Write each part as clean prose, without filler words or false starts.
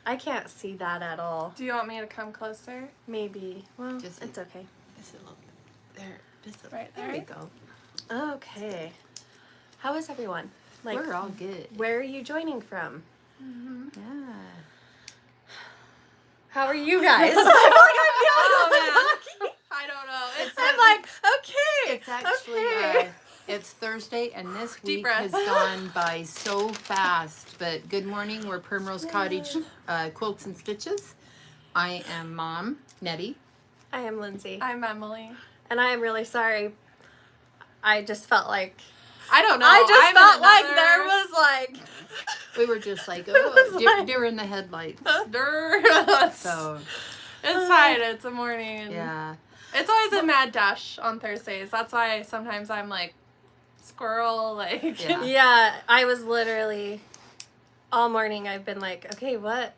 I can't see that at all. Do you want me to come closer? Maybe. Well, Just it's okay. Just a little there. Just a, Right there there. we go. Okay. How is everyone? Like, We're all good. where are you joining from? Yeah. How are you guys? I feel like I'm the only Oh, one man. talking. I don't know. I'm like, okay. It's actually okay. it's Thursday, and this Deep week breath. has gone by so fast. But good morning. We're Primrose Cottage Quilts and Stitches. I am Mom Nettie. I am Lindsay. I'm Emily. And I am really sorry. I just felt like I don't know. I just I'm felt in like another- there was like We were just like, was oh, like- deer in the headlights. So It's fine. It's a morning. And yeah. It's always a mad dash on Thursdays. That's why sometimes I'm like squirrel. Like Yeah. yeah, I was literally all morning I've been like, okay, what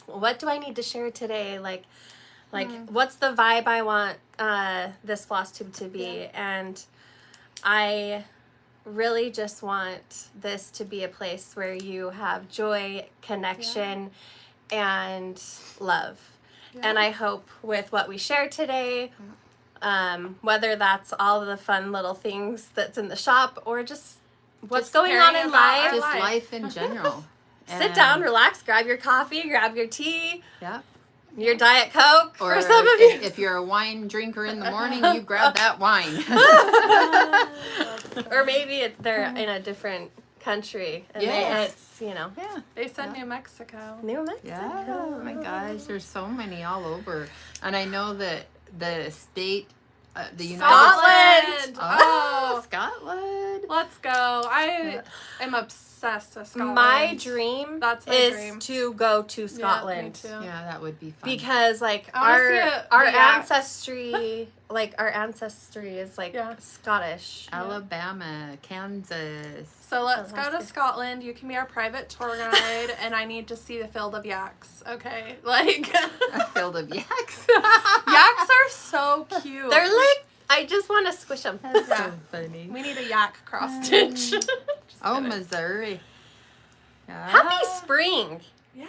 what do I need to share today? Like what's the vibe I want this Flosstube to be? And I really just want this to be a place where you have joy, connection, and love. And I hope with what we share today, whether that's all the fun little things that's in the shop or just what's Just going on caring in about our life. Just life. life in general. Sit down, relax, grab your coffee, grab your tea, Yeah. your Diet Coke Or for some of you. if you're a wine drinker in the morning, you grab that wine. Or maybe they're in a different country and Yes. it's, you know, Yeah. they said New Mexico. New Mexico. Yeah. Oh my gosh, there's so many all over. And I know that the state, the United Scotland! Oh, Scotland. Let's go. I am obsessed with Scotland. My dream That's my is dream. to go to Scotland. Yeah, me too. Yeah, that would be fun. Because like I wanna see our the yaks. ancestry is like Yeah. Scottish. Alabama, Kansas. So let's go to Alaska. Scotland. You can be our private tour guide, and I need to see the field of yaks. Okay, like A field of yaks. yaks are so cute. They're like I just want to squish them. That's Yeah. so funny. We need a yak cross stitch. Just Oh, kidding. Missouri. Yeah. Happy spring. Yeah.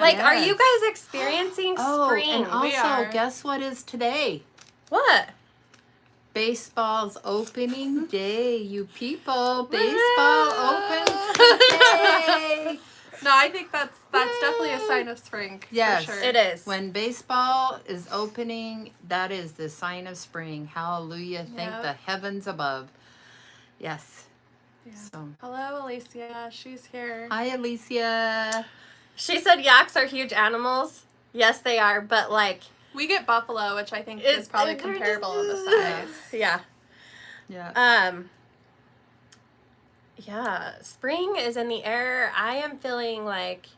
Like are you Yes. guys experiencing Oh, spring? and We also, are. guess what is today? What? Baseball's opening day, you people. Baseball opens today. No, I think that's definitely a sign of spring. Yes. for sure. It is. When baseball is opening, that is the sign of spring. Hallelujah. Thank Yep. the heavens above. Yes. Yeah. So, Hello, Alicia. She's here. hi, Alicia. She said yaks are huge animals. Yes, they are, but like We get buffalo, which I think It's- is probably they're comparable in the just- size. yeah. Yeah. Yeah, spring is in the air. I am feeling like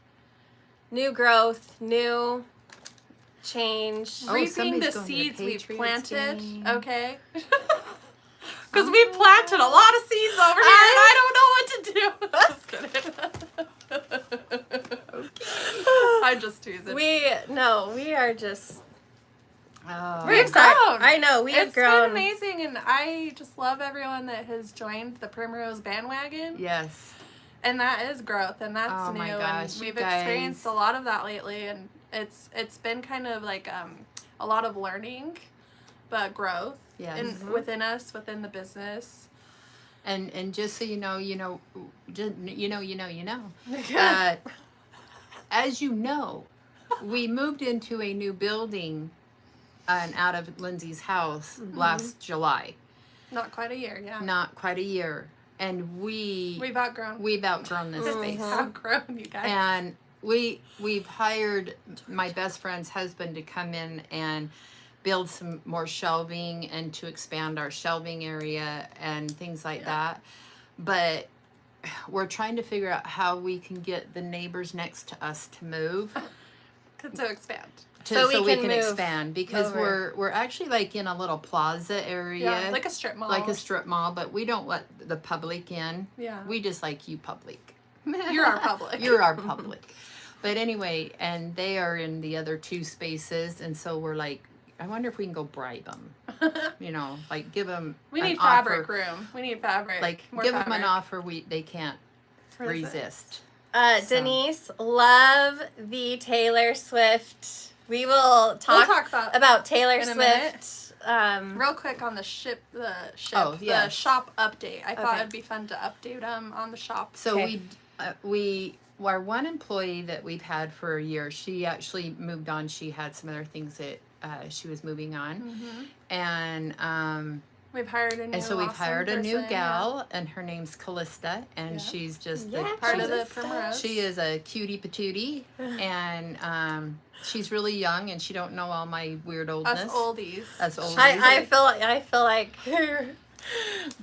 new growth, new change. Oh, Reaping somebody's the going to the seeds we've Patriots planted, game. okay? Because we planted a lot of seeds over here, and I don't know what to do. Just kidding. I'm just teasing. We are just Oh. We've excited. grown. I know, we have It's grown. been amazing, and I just love everyone that has joined the Primrose bandwagon. Yes. And that is growth, and that's Oh new. my gosh, and you we've guys. experienced a lot of that lately, and it's been kind of like a lot of learning, but growth Yes. in within us, within the business. And just so you know, as you know, we moved into a new building and out of Lindsay's house last July. Not quite a year, yeah. Not quite a year. And We've outgrown. we've outgrown this It's space. outgrown, you guys. And we've hired my best friend's husband to come in and build some more shelving and to expand our shelving area and things like that. But we're trying to figure out how we can get the neighbors next to us to move to expand. So we can move expand because over. we're actually like in a little plaza area. Yeah, like a strip mall. like a strip mall, but we don't let the public in. Yeah. We just like you public. You're our public. You're our public. But anyway, and they are in the other two spaces, and so we're like, I wonder if we can go bribe them. You know, like give them We an need fabric offer, room. We need fabric. like More give them fabric. an offer they can't What is it? resist. Denise, love the Taylor Swift. We will We'll talk, talk about Taylor in a minute. Swift. Real quick on the Oh, the yes. shop update. I thought Okay. it'd be fun to update them on the shop. So Okay. our one employee that we've had for a year, she actually moved on. She had some other things that she was moving on, and We've hired a new and so we've awesome hired a new person, gal, and her name's Callista, and Yeah. she's just Yeah, part of the Callista. Primrose. she is a cutie patootie, and she's really young, and she don't know all my weird oldness. Us oldies. Us oldies. I feel like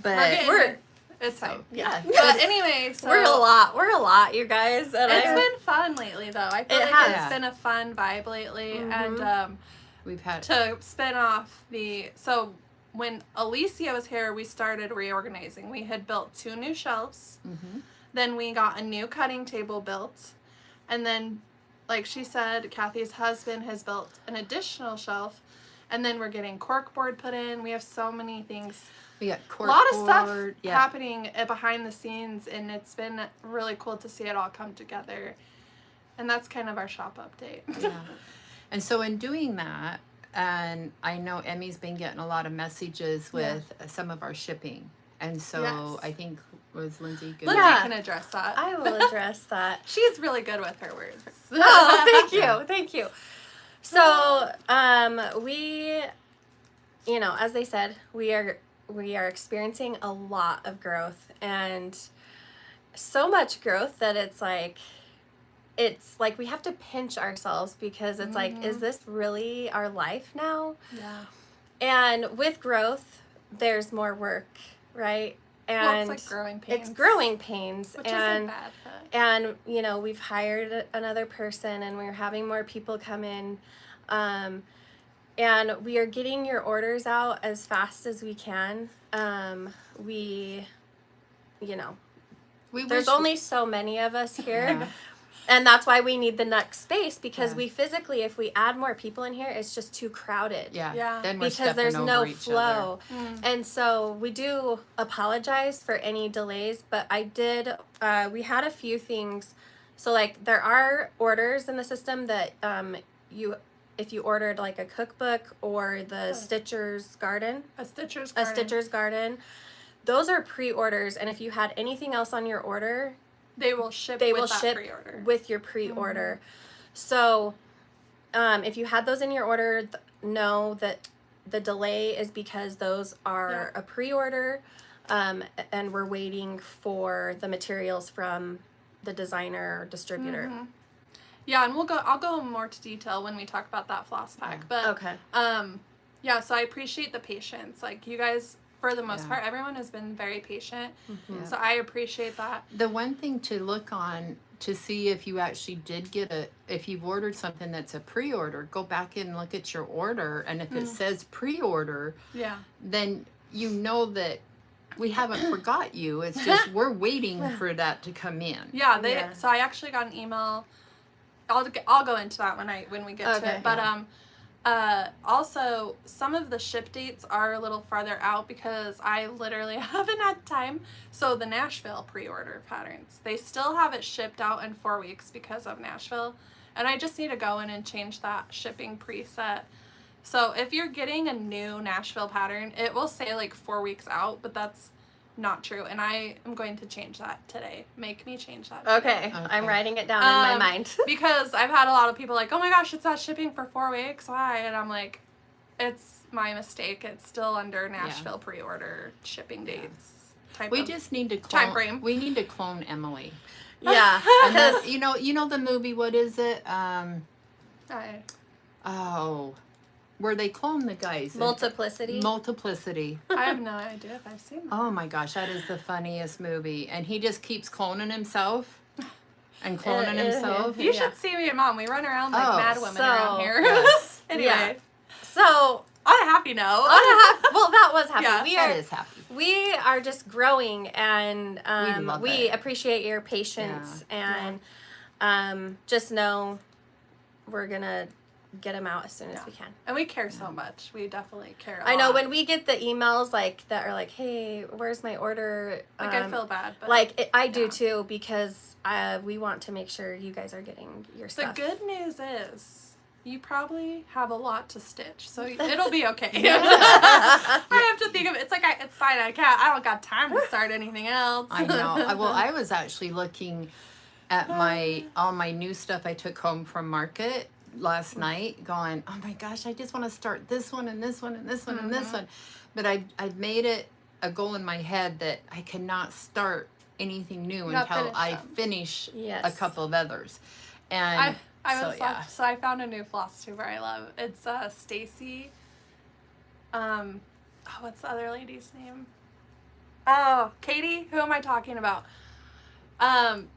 but we're It's so, fine. yeah. But anyway, so we're a lot, you guys. And it's been fun lately, though. I feel It like has. it's been a fun vibe lately, Mhm. and We've had to spin off so when Alicia was here, we started reorganizing. We had built 2 new shelves. Mhm. Then we got a new cutting table built, and then, like she said, Kathy's husband has built an additional shelf, and then we're getting corkboard put in. We have so many things. we got A lot of stuff corkboard, yeah. happening behind the scenes, and it's been really cool to see it all come together. And that's kind of our shop update. Yeah. And so in doing that, and I know Emmy's been getting a lot of messages with some of our shipping. And so Yes. I think was Lindsay good? Lindsay Yeah. can address that. I will address that. She's really good with her words. Oh, thank you. So, we, as they said, we are experiencing a lot of growth, and so much growth that it's like we have to pinch ourselves, because it's like, is this really our life now? Yeah. And with growth, there's more work, right? Well, And it's like growing pains. it's growing pains, Which and isn't bad. But and we've hired another person, and we're having more people come in, and we are getting your orders out as fast as we can. We there's wish- only so many of us here. Yeah. And that's why we need the next space, because Yeah. we physically, if we add more people in here, it's just too crowded. Yeah. Yeah. Then we're Because stepping there's over no each flow. other. And so we do apologize for any delays, but we had a few things. So like, there are orders in the system that if you ordered like a cookbook or the Stitcher's Garden, a Stitcher's a Garden. Stitcher's Garden, those are pre-orders, and if you had anything else on your order, They will ship they with will that ship pre-order. with your pre-order. So if you had those in your order, know that the delay is because those are a pre-order, and we're waiting for the materials from the designer or distributor. Yeah, and I'll go more to detail when we talk about that floss pack. But Okay. yeah, so I appreciate the patience. Like, you guys, for the most Yeah. part, everyone has been very patient. Yeah. So I appreciate that. The one thing to look on to see if you actually did if you've ordered something that's a pre-order, go back and look at your order, and if it says pre-order, Yeah. then you know that we haven't forgot you. It's just we're waiting for that to come in. Yeah, Yeah. So I actually got an email. I'll go into that when we get to Okay. it. But also, some of the ship dates are a little farther out because I literally haven't had time. So the Nashville pre-order patterns, they still have it shipped out in 4 weeks because of Nashville, and I just need to go in and change that shipping preset. So if you're getting a new Nashville pattern, it will say like 4 weeks out, but that's not true, and I am going to change that today. Make me change that today. Okay. I'm writing it down in my mind. Because I've had a lot of people like, oh my gosh, it's not shipping for 4 weeks. Why? And I'm like, it's my mistake. It's still under Nashville pre-order shipping dates. We just need to clone. time frame. We need to clone Emily. Yeah. And then, you know the movie. What is it? Where they clone the guys. Multiplicity. Multiplicity. I have no idea if I've seen that. Oh my gosh, that is the funniest movie. And he just keeps cloning himself and cloning himself. You should see me and Mom. We run around like mad women so- around here. Yes. Anyway, Yeah. So on a happy note. that was happy. Yeah, That is happy. We are just growing, and love we it. appreciate your patience, and just know we're gonna get them out as soon as we can. And we care so much. We definitely care a I know lot. when we get the emails like that are like, "Hey, where's my order?" Like, I feel bad. But I do too, because we want to make sure you guys are getting your stuff. the good news is you probably have a lot to stitch, so it'll be okay. I have to think of it. It's like, it's fine. I don't got time to start anything else. I know. Well, I was actually looking at all my new stuff I took home from market last night, going, oh my gosh, I just want to start this one and this one and this one and this one. But I've made it a goal in my head that I cannot start anything new until I finish a couple of others. And so I found a new floss tuber I love. It's Stacy. What's the other lady's name? Oh, Katie. Who am I talking about?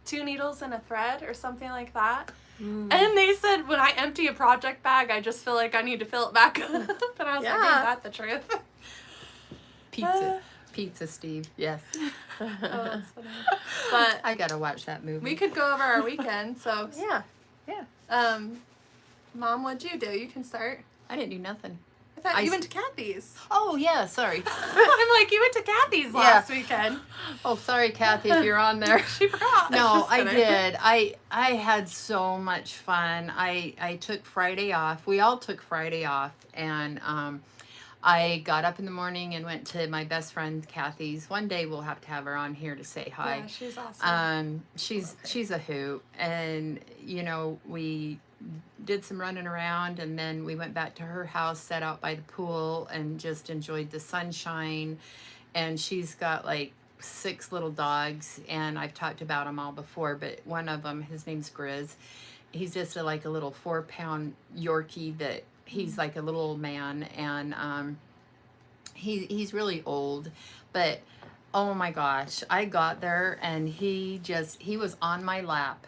2 needles and a thread or something like that. And they said when I empty a project bag, I just feel like I need to fill it back up. And I was like, is that the truth? Pizza Steve, yes. Oh, that's funny. But I gotta watch that movie. we could go over our weekend. So Yeah. Mom, what'd you do? You can start. I didn't do nothing. I thought you went to Kathy's. Oh yeah, sorry. I'm like, you went to Kathy's last weekend. Oh, sorry, Kathy, if you're on there. She forgot. No, I did. I had so much fun. I took Friday off. We all took Friday off, and I got up in the morning and went to my best friend Kathy's. One day we'll have to have her on here to say hi. Yeah, she's awesome. She's a hoot, and we did some running around, and then we went back to her house, sat out by the pool, and just enjoyed the sunshine. And she's got like 6 little dogs, and I've talked about them all before, but one of them, his name's Grizz. He's just a little 4-pound Yorkie that he's like a little old man, and he's really old, but oh my gosh, I got there and he was on my lap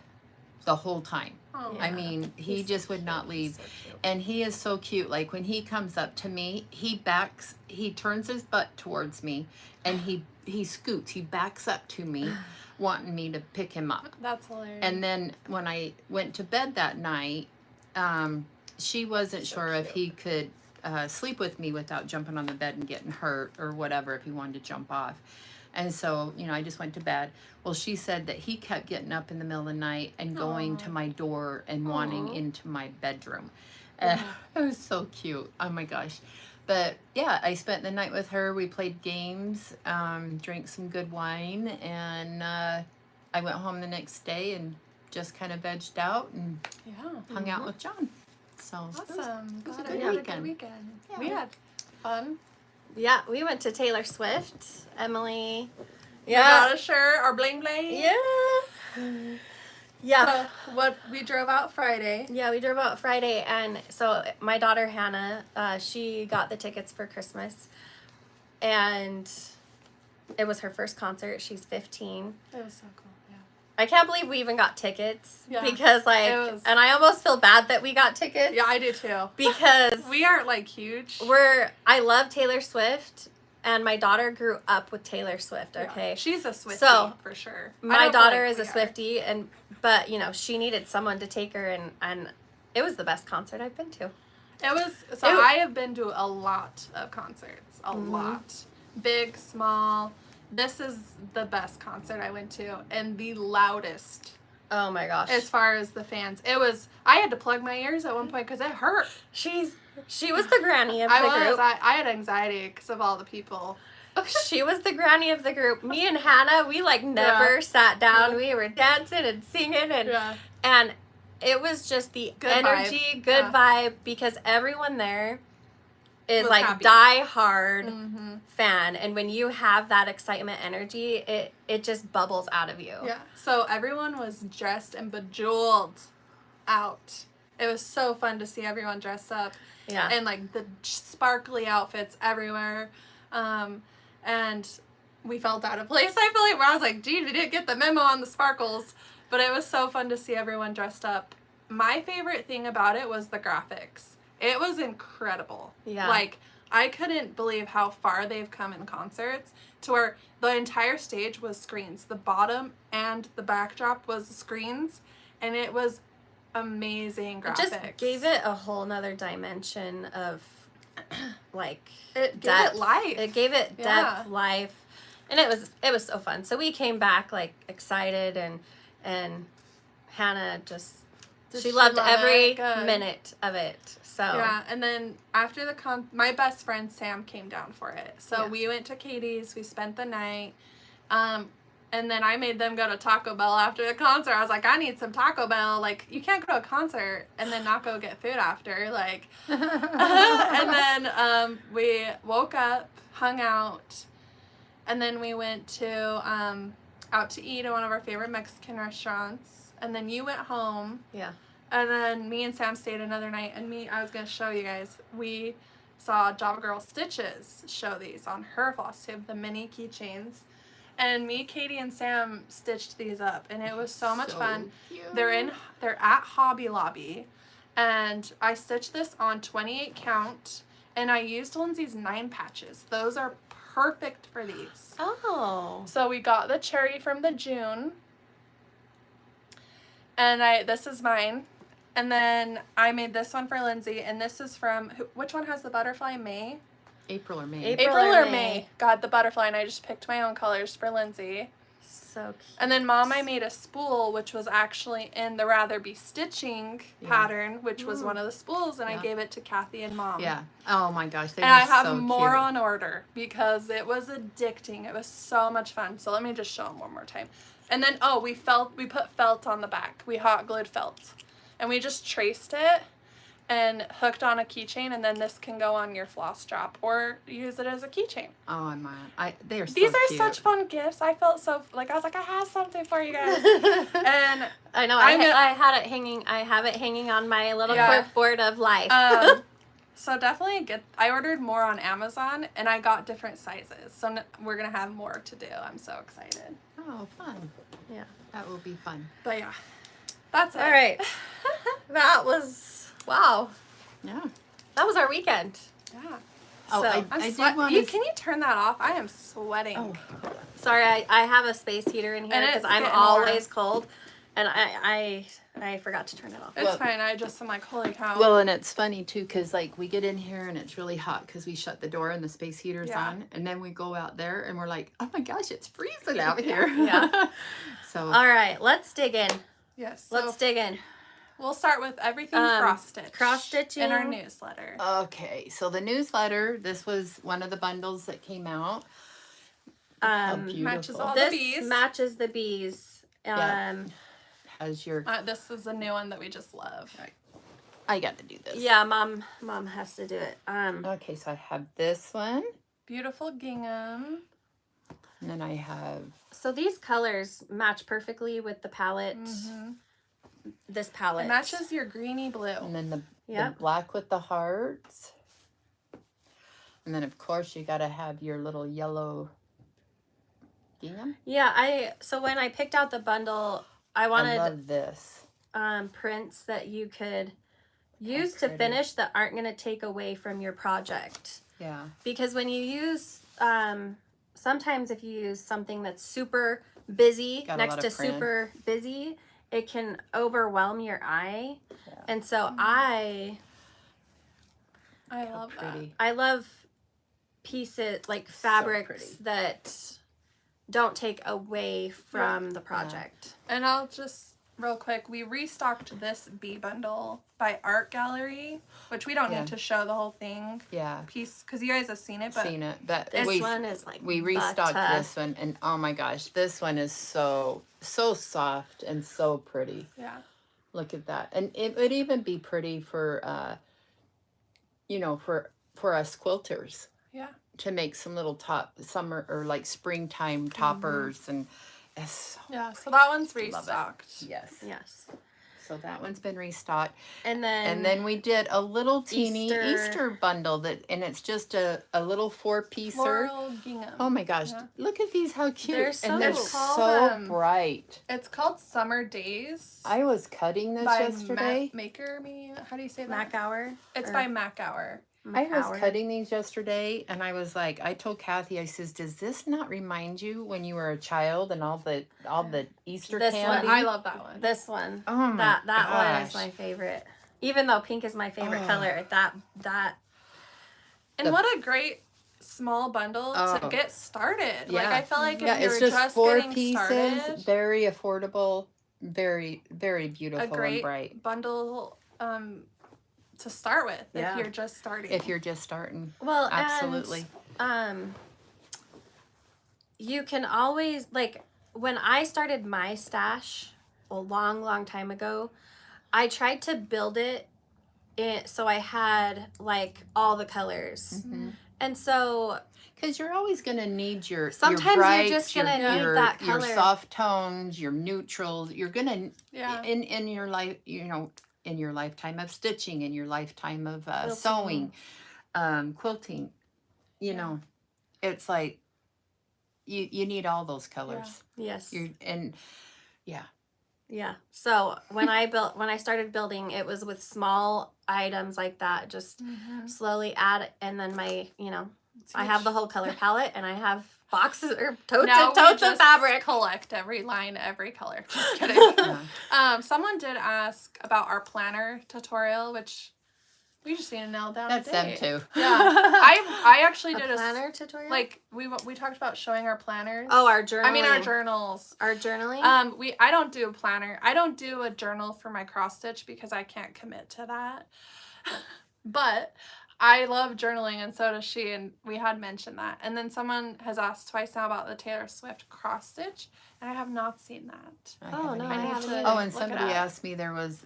the whole time. Oh, I mean, he just would not leave. So cute. And he is so cute. Like when he comes up to me, he turns his butt towards me, and he scoots, he backs up to me, wanting me to pick him up. That's hilarious. And then when I went to bed that night, she wasn't sure if he could sleep with me without jumping on the bed and getting hurt or whatever, if he wanted to jump off. And so, I just went to bed. Well, she said that he kept getting up in the middle of the night and going to my door and wanting into my bedroom. It was so cute. Oh my gosh. But yeah, I spent the night with her. We played games, drank some good wine, and I went home the next day and just kind of vegged out and hung out with John. So Awesome. it was a Glad good I had weekend. a good weekend. Yeah. We had fun. Yeah, we went to Taylor Swift. Emily. We got a shirt or bling bling. Yeah. Yeah. So we drove out Friday. Yeah, we drove out Friday, and so my daughter Hannah, she got the tickets for Christmas, and it was her first concert. She's 15. It was so cool. Yeah. I can't believe we even got tickets, because was- and I almost feel bad that we got tickets. Yeah, I do too. Because We aren't like huge. I love Taylor Swift, and my daughter grew up with Taylor Swift. Okay, Yeah. She's a Swiftie for sure. My daughter is a Swiftie, but she needed someone to take her, and it was the best concert I've been to. I have been to a lot of concerts. A lot. Big, small. This is the best concert I went to, and the loudest. Oh my gosh. As far as the fans. I had to plug my ears at one point because it hurt. She was the granny of the group. I had anxiety because of all the people. She was the granny of the group. Me and Hannah, we never sat down. We were dancing and singing, and it was just the Good energy, vibe. good vibe, because everyone there is Was like happy. die hard Mm-hmm. fan, and when you have that excitement energy, it just bubbles out of you. Yeah. So everyone was dressed and bejeweled out. It was so fun to see everyone dressed up. Yeah. And the sparkly outfits everywhere. And we felt out of place, I feel like, where I was like, gee, we didn't get the memo on the sparkles. But it was so fun to see everyone dressed up. My favorite thing about it was the graphics. It was incredible. Yeah. I couldn't believe how far they've come in concerts to where the entire stage was screens. The bottom and the backdrop was screens, and it was amazing graphics. It just gave it a whole nother dimension of like it gave depth. it life. It gave it depth, Yeah. life, and it was so fun. So we came back like excited, and Hannah just she loved every minute of it. So yeah, and then after the my best friend Sam came down for it. So we went to Katie's. We spent the night. And then I made them go to Taco Bell after the concert. I was like, I need some Taco Bell. Like, you can't go to a concert and then not go get food after. Like, and then we woke up, hung out, and then we went to out to eat at one of our favorite Mexican restaurants. And then you went home. Yeah. And then me and Sam stayed another night. And I was going to show you guys. We saw Java Girl Stitches show these on her Flosstube, the mini keychains. And me, Katie, and Sam stitched these up, and it was so much fun. Cute. They're at Hobby Lobby, and I stitched this on 28 count, and I used Lindsay's 9 patches. Those are perfect for these. Oh. So we got the cherry from the June, and this is mine, and then I made this one for Lindsay, and this is from which one has the butterfly? May. April or May. April April or or May. May. Got the butterfly, and I just picked my own colors for Lindsay. So cute. And then Mom, I made a spool, which was actually in the Rather Be Stitching pattern, which was one of the spools, and I gave it to Kathy and Mom. Yeah. Oh my gosh, they And were I have so more cute. on order because it was addicting. It was so much fun. So let me just show them one more time. And then, we put felt on the back. We hot glued felt. And we just traced it and hooked on a keychain, and then this can go on your floss strap or use it as a keychain. Oh they are so These are cute. such fun gifts. I felt so I was like, I have something for you guys. And I know I had it hanging. I have it hanging on my little corkboard of life. so definitely I ordered more on Amazon, and I got different sizes. So we're gonna have more to do. I'm so excited. Oh, fun. Yeah. That will be fun. But yeah, that's it. All right. That was wow. Yeah. That was our weekend. Yeah. Oh, So, I did Can want you to... turn that off? I am sweating. Oh. Sorry, I have a space heater in here And because it's I'm getting always cold, and I forgot to turn it off. It's fine. I'm like, holy cow. Well, and it's funny too, because like we get in here and it's really hot because we shut the door and the space heater's on, and then we go out there and we're like, oh my gosh, it's freezing out here. Yeah. So All right, let's dig in. yes. Let's dig in. We'll start with everything cross-stitch. Cross-stitching. In our newsletter. okay, so the newsletter. This was one of the bundles that came out. How beautiful. matches all This the bees. matches the bees. Has your... This is a new one that we just love. Right. I got to do this. Yeah, mom has to do it. Okay, so I have this one, Beautiful gingham. and then I have... So these colors match perfectly with the palette. This palette It matches your greeny blue. And then the Yep. black with the hearts. And then, of course, you got to have your little yellow gingham. Yeah, so when I picked out the bundle, I wanted I love this. prints that you could use to pretty. finish that aren't going to take away from your project. Yeah. Because when you use, sometimes if you use something that's super busy Got a next lot to of print. super busy, it can overwhelm your eye. Yeah. And so I love that. Pretty. I love pieces like pretty. fabrics that don't take away from the project. And I'll just real quick, we restocked this bee bundle by Art Gallery, which we don't Yeah. need to show the whole thing Yeah. piece because you guys have seen it. But Seen it. But This one is like we restocked butter. this one, and oh my gosh, this one is so soft and so pretty. yeah, Look at that. And it would even be pretty for for us quilters yeah. to make some little summer or like springtime toppers, and it's so Yeah, so that one's Love it. restocked. yes. Yes. So that one's been restocked. And then And then we did a little teeny Easter- Easter bundle and it's just a little 4-piecer. Floral gingham. Oh my gosh, Yeah. look at these, how cute. They're so and they're cool. so bright. It's called Summer Days. I was cutting this by yesterday. Maker Me. How do you say that? Mac Hour. It's or- by Mac Hour. I was cutting these yesterday, and I was like, I told Kathy, I says, does this not remind you when you were a child and all the Easter This candy? I love that one. This one. Oh my that one is gosh. my favorite. Even though pink is my favorite color, that And what a great small bundle to get started. Like, I felt like if you it's were just four four pieces, started, very affordable, very, very beautiful a great and bright. bundle to start with if you're just starting. If you're just starting. well, Absolutely. And, you can always, like, when I started my stash a long time ago, I tried to build it so I had like all the colors. And so because you're always going to need your sometimes your brights, you're just going to need that color. Your soft tones, your neutrals. You're going to in your life, in your lifetime of stitching, in your lifetime of sewing, quilting, it's like you need all those colors. Yes. Yeah. So when I started building, it was with small items like that, just slowly add, and then I have the whole color palette, and I have boxes or totes of fabric. Collect every line, every color. Just kidding. Someone did ask about our planner tutorial, which we just need to nail down. That's them too. Yeah, I actually did a planner tutorial. Like we talked about showing our planners. Oh, our journaling. I mean our journals. Our journaling. I don't do a planner. I don't do a journal for my cross stitch because I can't commit to that. But I love journaling, and so does she, and we had mentioned that. And then someone has asked twice now about the Taylor Swift cross stitch, and I have not seen that. I haven't. And somebody asked me there was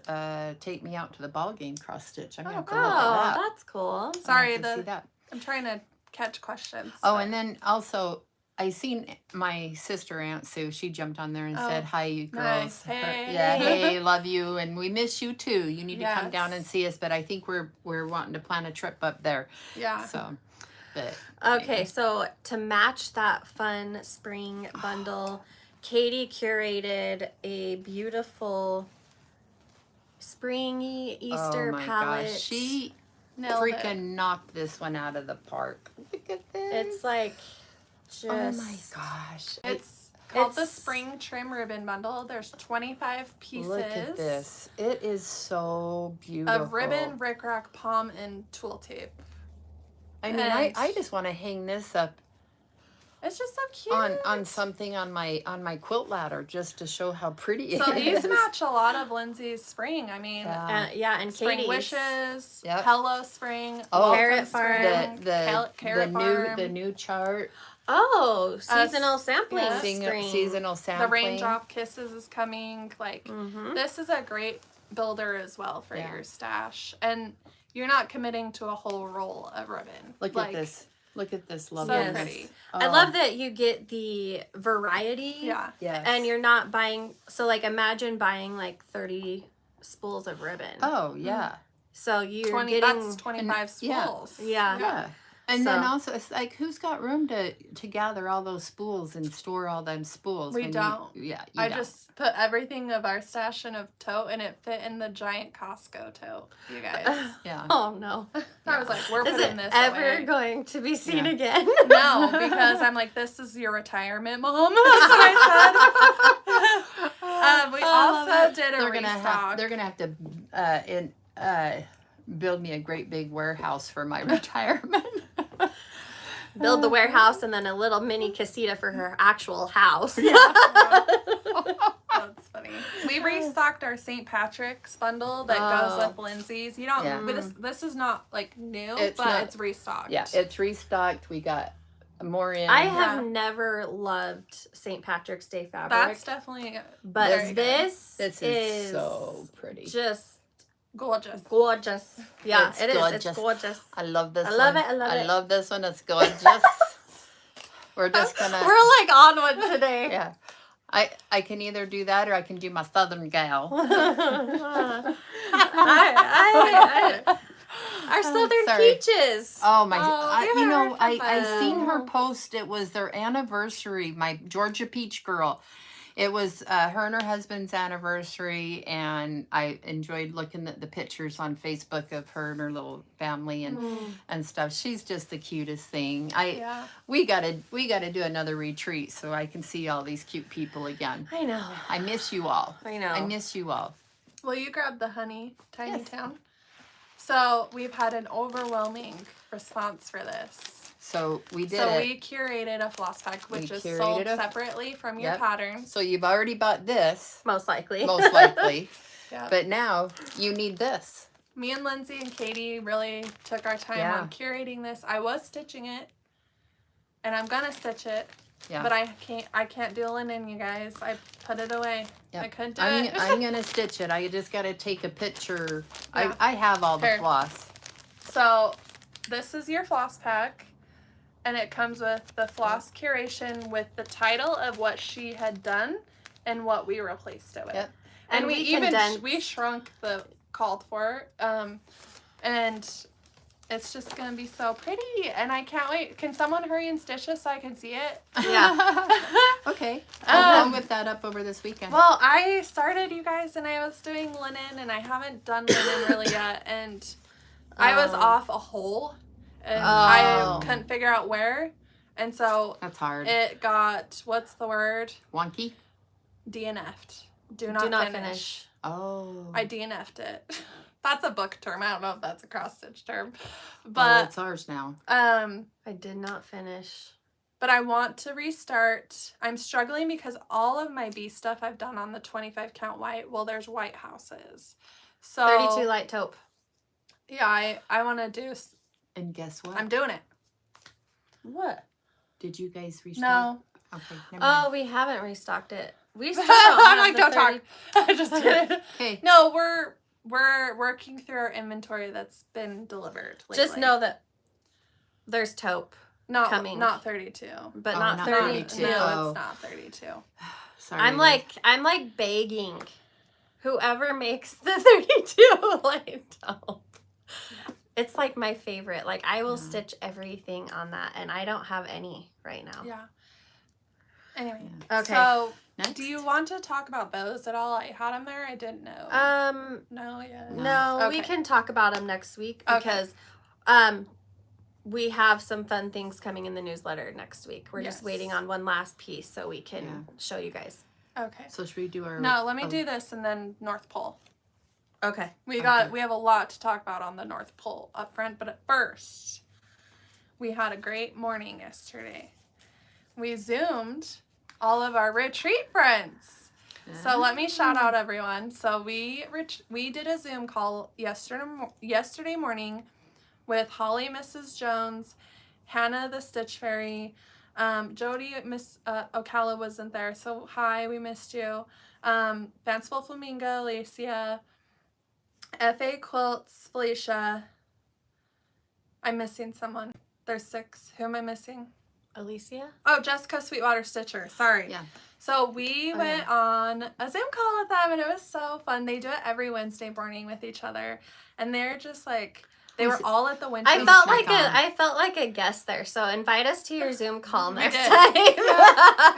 take me out to the ball game cross stitch. I'm gonna go look at that. That's cool. Sorry, see that. I'm trying to catch questions. And then also I seen my sister Aunt Sue. She jumped on there and said, "Hi, you girls. Nice. Hey. Hey, love you, and we miss you too. You need to come down and see us." But I think we're wanting to plan a trip up there. Yeah. So, but okay, so to match that fun spring bundle, Katie curated a beautiful springy Easter palette. Gosh. She Nailed knocked this one out of the park. Look at this. It's like just. Oh my gosh. It's called the Spring Trim Ribbon Bundle. There's 25 pieces. Look at this. It is so beautiful. Of ribbon, rickrack, palm, and twill tape. I mean, I just want to hang this up. It's just so cute. On something on my quilt ladder just to show how pretty it is. So these match a lot of Lindsay's spring. I mean, and Spring Katie's. Wishes, Yep. Hello Spring, Carrot Farm, the new chart. Oh, seasonal sampling. Seasonal sampling. The Raindrop Kisses is coming. Like this is a great builder as well for your stash, and you're not committing to a whole roll of ribbon. Look at this. Look at this lovely. So pretty. I love that you get the variety. Yeah. Yes. And you're not buying. So like, imagine buying like 30 spools of ribbon. Oh yeah. So you're getting that's 25 spools. Yeah. And then also, it's like, who's got room to gather all those spools and store all them spools? We don't. I just put everything of our stash in a tote, and it fit in the giant Costco tote, you guys. Yeah. Oh, no. I was like, we're putting this ever away. going to be seen again? No, because I'm like, this is your retirement, Mom. That's what I said. We also did a restock. They're going to have to build me a great big warehouse for my retirement. Build the warehouse and then a little mini casita for her actual house. That's funny. We restocked our St. Patrick's bundle that goes with Lindsay's. You don't. This is not like new, it's restocked. Yeah, it's restocked. We got more in. I have never loved St. Patrick's Day fabric. That's definitely. But this is so pretty. Just gorgeous. Yeah, it's it gorgeous. is. It's gorgeous. I love this. I love it. I love this one. It's gorgeous. We're just gonna. We're like on one today. Yeah. I can either do that or I can do my Southern gal. Our Southern Peaches. Oh my! I seen her post. It was their anniversary. My Georgia Peach girl. It was her and her husband's anniversary, and I enjoyed looking at the pictures on Facebook of her and her little family and stuff. She's just the cutest thing. We gotta do another retreat so I can see all these cute people again. I know. I miss you all. I know. I miss you all. Will you grab the honey, Tiny Yes. Town? So we've had an overwhelming response for this. So we did So it. we curated a floss pack, which is curated sold a- separately from your Yep. patterns. So you've already bought this, Most likely. most likely. Yeah. But now you need this. Me and Lindsay and Katie really took our time Yeah. on curating this. I was stitching it, and I'm gonna stitch it. Yeah. But I can't do linen, you guys. I put it away. Yep. I couldn't do I'm, it. I'm gonna stitch it. I just gotta take a picture. Yeah. I have all the Here. floss. So this is your floss pack, and it comes with the floss curation with the title of what she had done and what we replaced it with. Yep. And we even condensed- we shrunk the called for, and it's just gonna be so pretty, and I can't wait. Can someone hurry and stitch this so I can see it? Yeah. Okay. I'll whip that up over this weekend. Well, I started, you guys, and I was doing linen, and I haven't done linen really yet, and I was off a hole, and I couldn't figure out where, and so That's hard. it got, what's the word? Wonky? DNF'd. Do not finish. Oh. I DNF'd it. That's a book term. I don't know if that's a cross stitch term, Well, but it's ours now. I did not finish. but I want to restart. I'm struggling because all of my bee stuff I've done on the 25 count white. Well, there's white houses, so 32 light taupe. yeah, I want to do. And guess what? I'm doing it. What? Did you guys restock? No, Okay. Never mind. Oh, we haven't restocked it. We still don't have I'm like, the don't 30 talk. I just kidding. Okay. No, we're working through our inventory that's been delivered. Just lately. know that there's taupe, not coming. not 32. but Oh, not not 32. 32. No, Oh. it's not 32. Sorry. I'm like begging whoever makes the 32 light taupe. It's like my favorite. Like I will stitch everything on that, and I don't have any right now. Yeah. Anyway, Okay. so Next. do you want to talk about those at all? I had them there. I didn't know. No, yeah. No, we Okay. can talk about them next week Okay. because we have some fun things coming in the newsletter next week. We're just Yes. waiting on one last piece so we can Yeah. show you guys. Okay. So should we do our... No, let me oh, do this and then North Pole. Okay. We Okay. have a lot to talk about on the North Pole up front, but at first, we had a great morning yesterday. We Zoomed all of our retreat friends. So let me shout out everyone. So we did a Zoom call yesterday morning with Holly, Mrs. Jones, Hannah, the Stitch Fairy, Jody, Miss Ocala wasn't there, so hi, we missed you. Fanciful Flamingo, Lacia, F.A. Quilts, Felicia. I'm missing someone. There's 6. Who am I missing? Alicia? Oh, Jessica Sweetwater Stitcher. Sorry. Yeah. So we went on a Zoom call with them, and it was so fun. They do it every Wednesday morning with each other, and they're just like, they were all at the winter. I felt check like a guest there. So invite us to your Zoom call We next did. time. It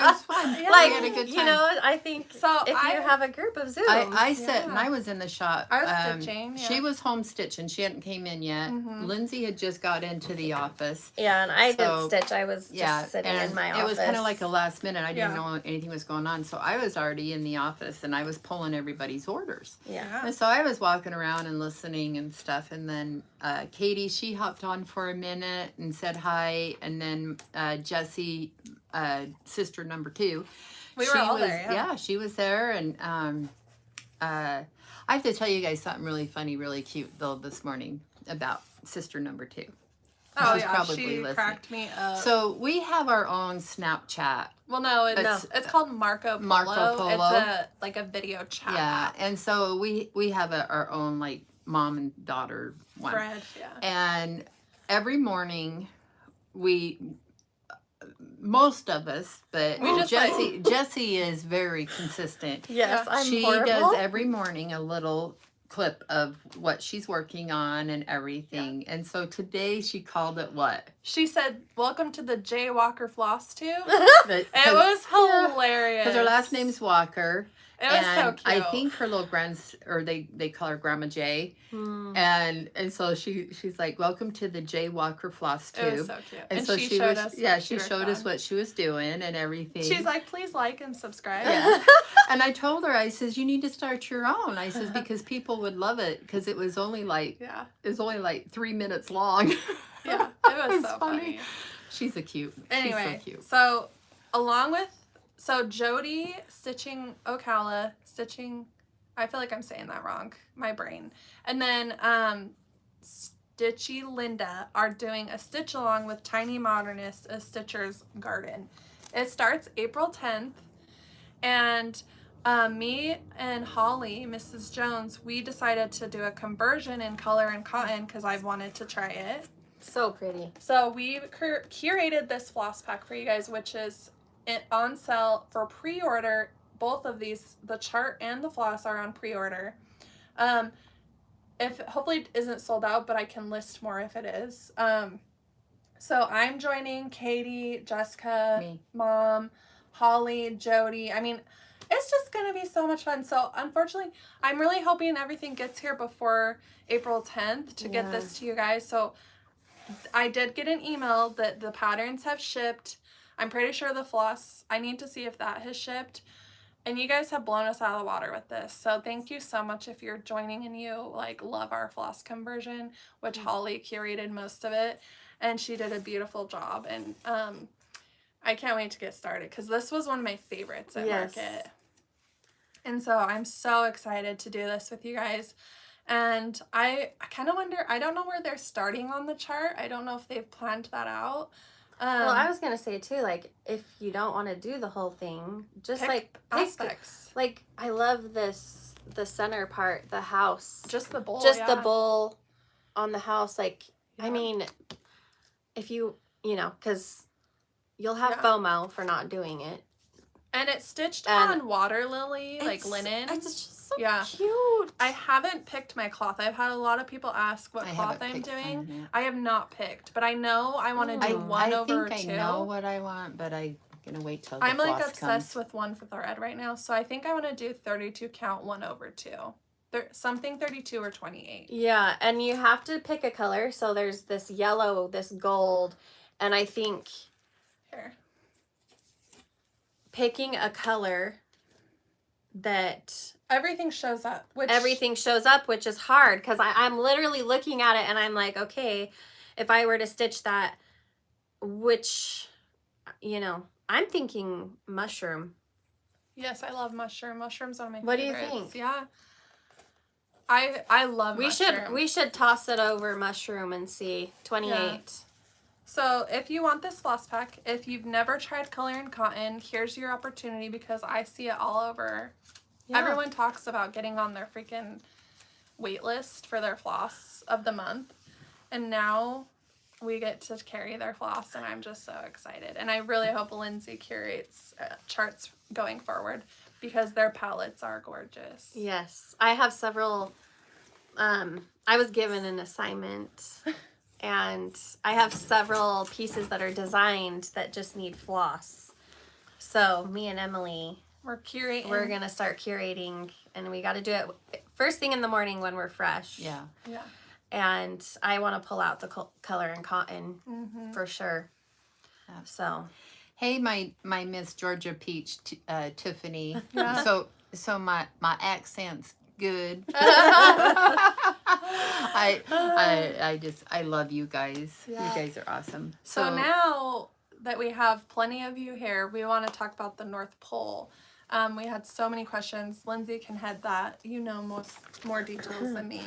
was fun. Yeah. Like, we had a good time. you know, I think So if I- you have a group of Zooms. I sit and Yeah. I was in the shop. I was stitching, yeah. She was home stitching. She hadn't came in yet. Mhm. Lindsay had just got into the office. yeah, and I So, did stitch. I was just sitting and in my it office. was kind of like a last minute. I didn't Yeah. know anything was going on, so I was already in the office and I was pulling everybody's orders. yeah. And so I was walking around and listening and stuff, and then Katie, she hopped on for a minute and said hi, and then Jessie, sister number 2, We were all was, there, yeah. she was there, and I have to tell you guys something really funny, really cute though this morning about sister number 2. Oh She's yeah, probably she listening. cracked me up. So we have our own Snapchat. well, no, It's- it's called Marco Polo. Marco Polo. It's a video chat. Yeah, and so we have our own like mom and daughter one. Thread, yeah. And every morning most of us, but We just, Jessie is very consistent. Yes, Yeah. I'm She horrible. does every morning a little clip of what she's working on and everything. And so today she called it what? She said, "Welcome to the J Walker Flosstube." It It was hilarious. Because her last name's Walker. It was so And cute. I think her little or they call her Grandma J. And so she's like, "Welcome to the J Walker Flosstube." It was so cute. And so she showed us. she showed us what she was doing and everything. She's like, "Please like and subscribe." Yeah. And I told her, I says, "You need to start your own." I says, because people would love it, because it was only like 3 minutes long. Yeah, it was so funny. She's a cute. Anyway, she's so cute. so along with Jody stitching Ocala, I feel like I'm saying that wrong, my brain. And then Stitchy Linda are doing a stitch along with Tiny Modernist, a Stitcher's Garden. It starts April 10th, and me and Holly, Mrs. Jones, we decided to do a conversion in color and cotton because I wanted to try it. So pretty. So we curated this floss pack for you guys, which is on sale for pre-order. Both of these, the chart and the floss, are on pre-order. If hopefully it isn't sold out, but I can list more if it is. So I'm joining Katie, Jessica, Me. Mom, Holly, Jody. I mean, it's just gonna be so much fun. So unfortunately, I'm really hoping everything gets here before April 10th to get this to you guys. So I did get an email that the patterns have shipped. I'm pretty sure the floss, I need to see if that has shipped. And you guys have blown us out of the water with this. So thank you so much if you're joining and you like love our floss conversion, which Holly curated most of it. And she did a beautiful job. And I can't wait to get started because this was one of my favorites at Market. And so I'm so excited to do this with you guys. And I kind of wonder, I don't know where they're starting on the chart. I don't know if they've planned that out. Well, I was going to say too, like, if you don't want to do the whole thing, just pick aspects. Like, I love the center part, the house. Just the bowl. Just the bowl on the house. Like, I mean, if you know, because you'll have FOMO for not doing it. And it's stitched on water lily, like linen. It's just so cute. I haven't picked my cloth. I've had a lot of people ask what cloth I'm doing. I have not picked, but I know I want to do one over two. I think I know what I want, but I'm going to wait till the I'm floss like obsessed comes. with one thread right now, so I think I want to do 32 count 1/2. Something 32 or 28. Yeah, and you have to pick a color. So there's this yellow, this gold, and I think picking a color that everything shows up. Which is hard because I'm literally looking at it and I'm like, okay, if I were to stitch that, which, you know, I'm thinking mushroom. Yes, I love mushroom. Mushroom's one of my What favorites. do you think? Yeah. I love mushroom. We should toss it over mushroom and see. 28. Yeah. So if you want this floss pack, if you've never tried color and cotton, here's your opportunity because I see it all over. Yeah. Everyone talks about getting on their freaking wait list for their floss of the month. And now we get to carry their floss and I'm just so excited. And I really hope Lindsay curates charts going forward because their palettes are gorgeous. Yes. I have several, I was given an assignment and I have several pieces that are designed that just need floss. So me and Emily, we're going to start curating and we got to do it first thing in the morning when we're fresh. Yeah. Yeah. And I want to pull out the color and cotton for sure. Yeah. So, hey, my Miss Georgia Peach, Tiffany. Yeah. So my accent's good. I love you guys. Yeah. You guys are awesome. So now that we have plenty of you here, we want to talk about the North Pole. We had so many questions. Lindsay can head that. You know more details than me.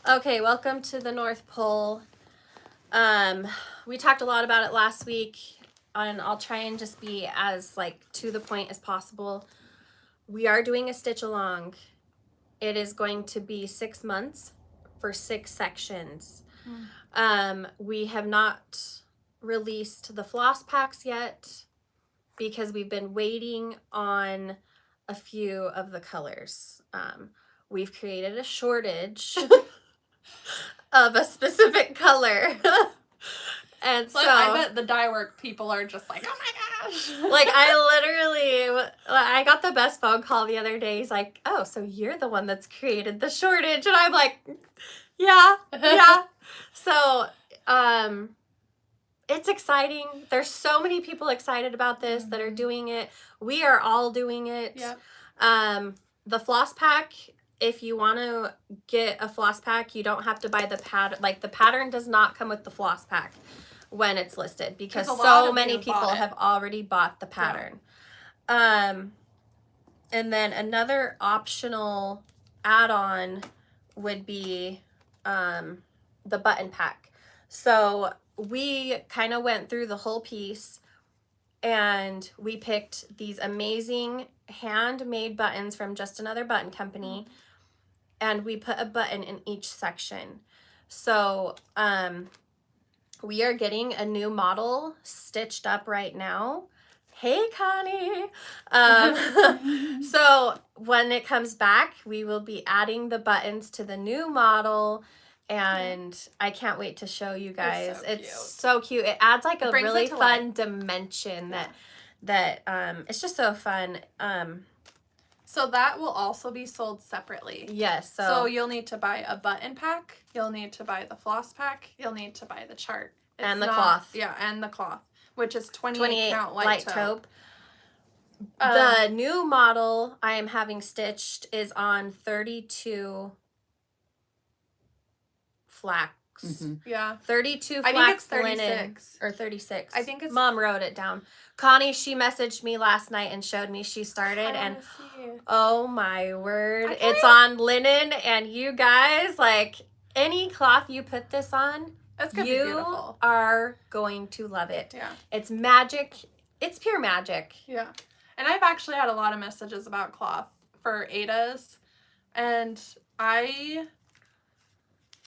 Okay, welcome to the North Pole. We talked a lot about it last week, and I'll try and just be as to the point as possible. We are doing a stitch along. It is going to be 6 months for 6 sections. We have not released the floss packs yet because we've been waiting on a few of the colors. we've created a shortage of a specific color. And so I bet the dye work people are just like, oh my gosh. like I got the best phone call the other day. He's like, oh, so you're the one that's created the shortage. And I'm like, yeah. So it's exciting. There's so many people excited about this that are doing it. We are all doing it. Yep. The floss pack, if you want to get a floss pack, you don't have to buy the pattern. Like, the pattern does not come with the floss pack when it's listed, because so many people have already bought the pattern. Yeah. And then another optional add-on would be the button pack. So we kind of went through the whole piece, and we picked these amazing handmade buttons from Just Another Button Company, and we put a button in each section. So we are getting a new model stitched up right now. Hey, Connie. So when it comes back, we will be adding the buttons to the new model, and I can't wait to show you guys. It's so cute. It adds like a really fun dimension that it's just so fun. So that will also be sold separately. Yes. So you'll need to buy a button pack. You'll need to buy the floss pack. You'll need to buy the chart. And the cloth. Yeah, and the cloth, which is 28 count light taupe. The new model I am having stitched is on 32 flax. Yeah. 32 I flax think it's 36. linen. Or 36. I think it's... Mom wrote it down. Connie, she messaged me last night and showed me she started, and oh my word, it's on linen, and you guys, like, any cloth you put this on, it's gonna be beautiful. Are going to love it. Yeah. It's magic. It's pure magic. Yeah. And I've actually had a lot of messages about cloth for Ada's, and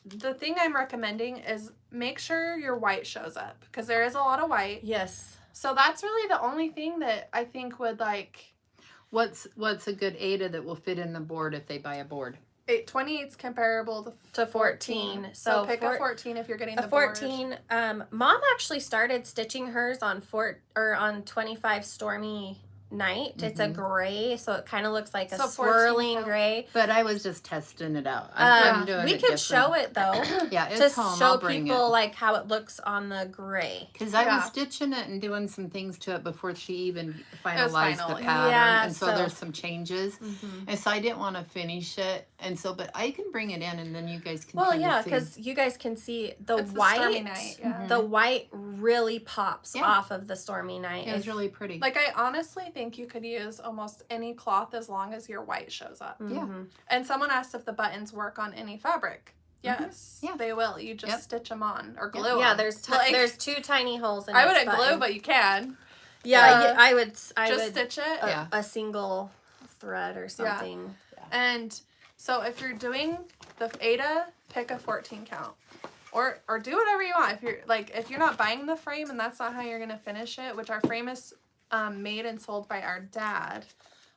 the thing I'm recommending is make sure your white shows up, because there is a lot of white. Yes. So that's really the only thing that I think would, like... What's a good Ada that will fit in the board if they buy a board? 28's comparable to 14. So pick a 14 if you're getting the board. 14. Mom actually started stitching hers on 25 Stormy Night. It's a gray, so it kind of looks like a swirling gray. But I was just testing it out. I'm doing we could show it though. Yeah, it's to home. show I'll bring people it. like how it looks on the gray. Because I was stitching it and doing some things to it before she even finalized the pattern. Yeah, and so there's some changes. And so I didn't want to finish it. And so, but I can bring it in, and then you guys can. Well, yeah, because you guys can see the white. The Stormy Night, The white really pops off of the Stormy Night. It was really pretty. Like, I honestly think you could use almost any cloth as long as your white shows up. Yeah. And someone asked if the buttons work on any fabric. Yes, they will. You just stitch them on or glue them. Yeah, there's 2 tiny holes in I wouldn't glue, but you can. Yeah, I would stitch it. A single thread or something. Yeah. And so if you're doing the Ada, pick a 14 count. Or do whatever you want. If you're not buying the frame and that's not how you're gonna finish it, which our frame is made and sold by our dad,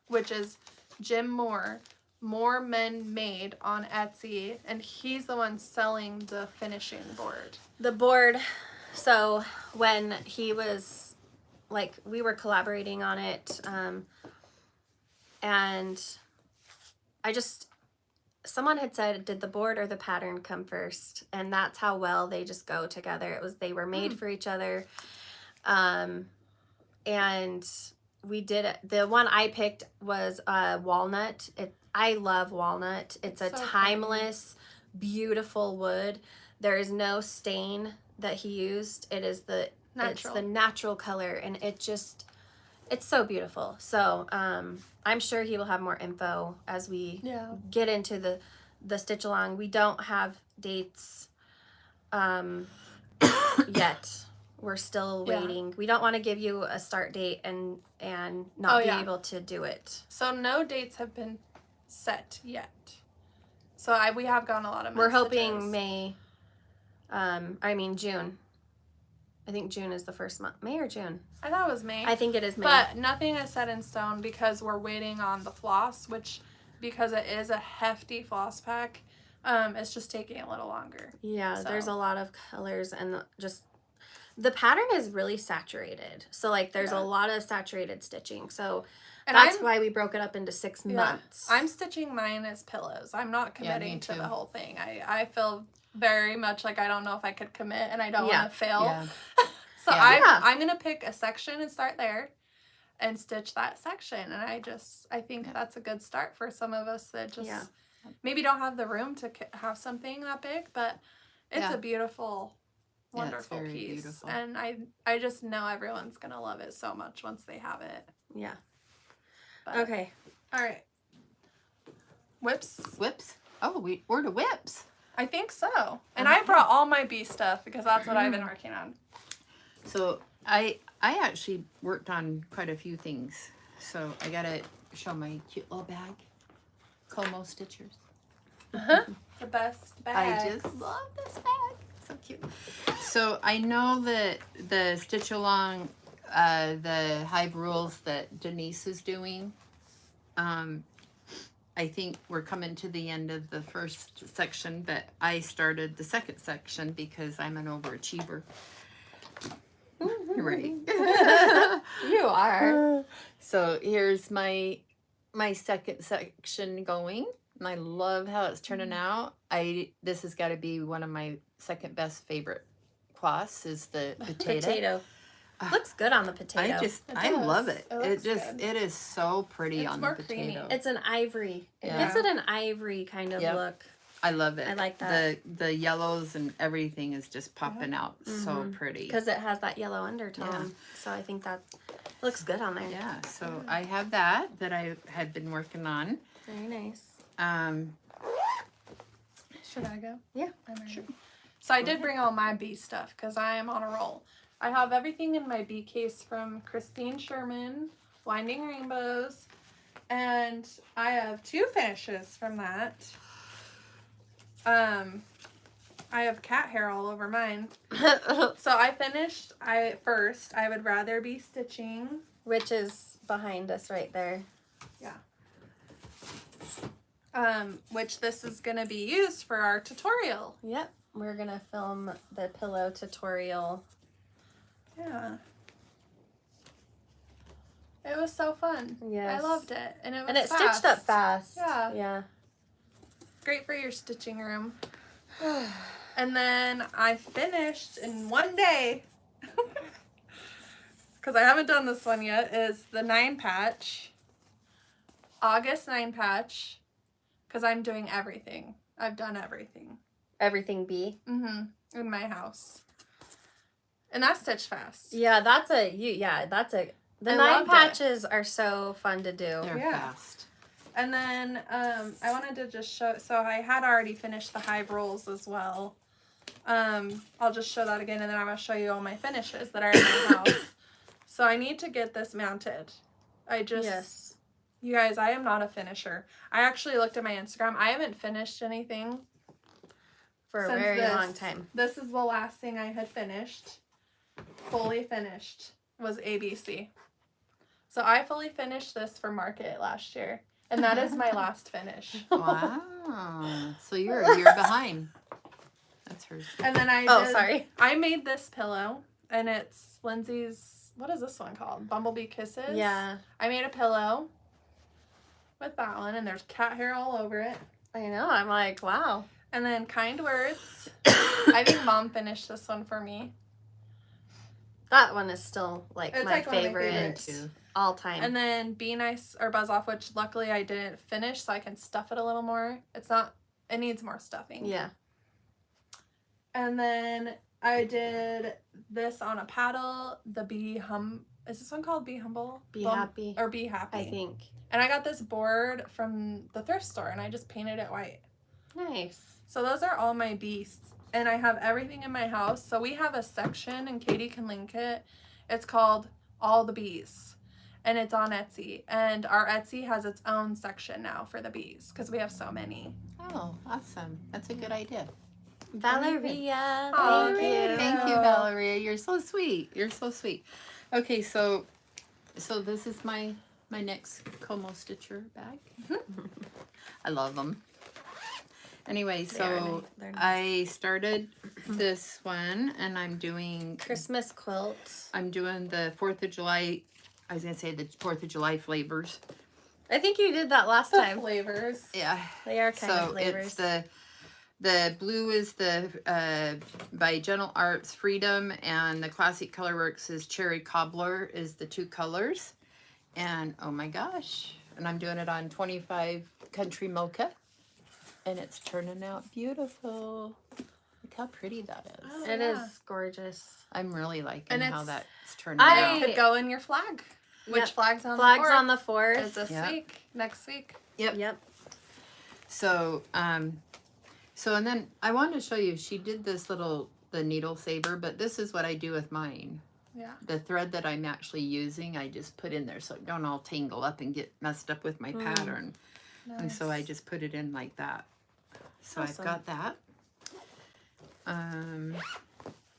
which is Jim Moore, More Men Made on Etsy, and he's the one selling the finishing board. The board, so when he was, like, we were collaborating on it, and someone had said, did the board or the pattern come first? And that's how well they just go together. They were made for each other. And we did it. The one I picked was walnut. I love walnut. It's a timeless, beautiful wood. There is no stain that he used. It is the natural color, and it's so beautiful. So I'm sure he will have more info as we get into the stitch along. We don't have dates yet. We're still waiting. We don't want to give you a start date and not be able to do it. So no dates have been set yet. So we have gotten a lot of messages. We're hoping June. I think June is the first month. May or June? I thought it was May. I think it is May. But nothing is set in stone because we're waiting on the floss, which because it is a hefty floss pack. It's just taking a little longer. Yeah, So. there's a lot of colors and just the pattern is really saturated. So like there's a lot of saturated stitching. So and that's why we broke it up into 6 months. I'm stitching mine as pillows. I'm not committing to the whole thing. I feel very much like I don't know if I could commit and I don't want to fail. Yeah. So I'm going to pick a section and start there and stitch that section. And I think that's a good start for some of us that just maybe don't have the room to have something that big, but it's a beautiful, wonderful piece. Beautiful. And I just know everyone's going to love it so much once they have it. Yeah. But, okay. All right. Whips. Oh, we ordered whips. I think so. And I brought all my bee stuff because that's what I've been working on. So I actually worked on quite a few things. So I gotta show my cute little bag. Como Stitchers. The best bag. I just love this bag. So cute. So I know that the stitch along the Hive rules that Denise is doing. I think we're coming to the end of the first section, but I started the second section because I'm an overachiever. Right. You are. So here's my second section going. And I love how it's turning out. This has got to be one of my second best favorite cloths is the potato. Looks good on the potato. I love it. It is so pretty on the potato. Creamy. It's an ivory. It gives it an ivory kind of look. I love it. I like that. The yellows and everything is just popping out so pretty. Because it has that yellow undertone. Yeah. So I think that looks good on there. Yeah, so I have that I had been working on. Very nice. Should I go? Yeah. I'm ready. Sure. So I did bring all my bee stuff because I am on a roll. I have everything in my bee case from Christine Sherman, Winding Rainbows, and I have 2 finishes from that. I have cat hair all over mine. So I finished, I would rather be stitching. Which is behind us right there. Yeah. Which this is going to be used for our tutorial. Yep. We're going to film the pillow tutorial. Yeah. It was so fun. Yes. I loved it. And it was fast. Stitched up fast. Yeah. Yeah. Great for your stitching room. And then I finished in one day, because I haven't done this one yet, is the 9 patch. August 9 patch. Because I'm doing everything. I've done everything. Everything bee. Mm-hmm. In my house. And that's stitched fast. Yeah, the 9 patches are so fun to do. They're fast. And then I wanted to just show, so I had already finished the hive rolls as well. I'll just show that again, and then I'm going to show you all my finishes that are in my house. So I need to get this mounted. You guys, I am not a finisher. I actually looked at my Instagram. I haven't finished anything for a very long time. This is the last thing I had finished. Fully finished was ABC. So I fully finished this for market last year. And that is my last finish. Wow. So you're a year behind. That's hers. And then I made this pillow. And it's Lindsay's, what is this one called? Bumblebee Kisses? Yeah. I made a pillow with that one. And there's cat hair all over it. I know. I'm like, wow. And then Kind Words. I think Mom finished this one for me. That one is still my favorite too. All time. And then Be Nice or Buzz Off, which luckily I didn't finish, so I can stuff it a little more. It needs more stuffing. Yeah. And then I did this on a paddle, is this one called Be Humble? Be Happy. Or Be Happy. I think. And I got this board from the thrift store, and I just painted it white. Nice. So those are all my beasts. And I have everything in my house. So we have a section, and Katie can link it. It's called All the Bees. And it's on Etsy. And our Etsy has its own section now for the bees. Because we have so many. Oh, awesome. That's a good idea. Valeria. Thank you. Thank you, Valeria. You're so sweet. You're so sweet. Okay, so this is my next Como Stitcher bag. I love them. Anyway, They are so they're nice. I started this one, and I'm doing Christmas quilt. I'm doing the 4th of July. I was gonna say the 4th of July flavors. I think you did that last The time. flavors. Yeah. They are kind of So flavors. it's the blue is the by Gentle Arts Freedom, and the Classic Colorworks is Cherry Cobbler is the 2 colors. And oh my gosh, and I'm doing it on 25 Country Mocha, and it's turning out beautiful. Look how pretty that is. Oh, It yeah. is gorgeous. I'm really liking And how it's- that's turning I- out. Could go in your flag. Which Yep. flag's on Flags the 4th? on the 4th. Is this Yep. week? Next week? Yep. So so and then I wanted to show you, she did this the needle saver, but this is what I do with mine. Yeah. The thread that I'm actually using, I just put in there so it don't all tangle up and get messed up with my pattern. And so I just put it in like that. So Awesome. I've got that.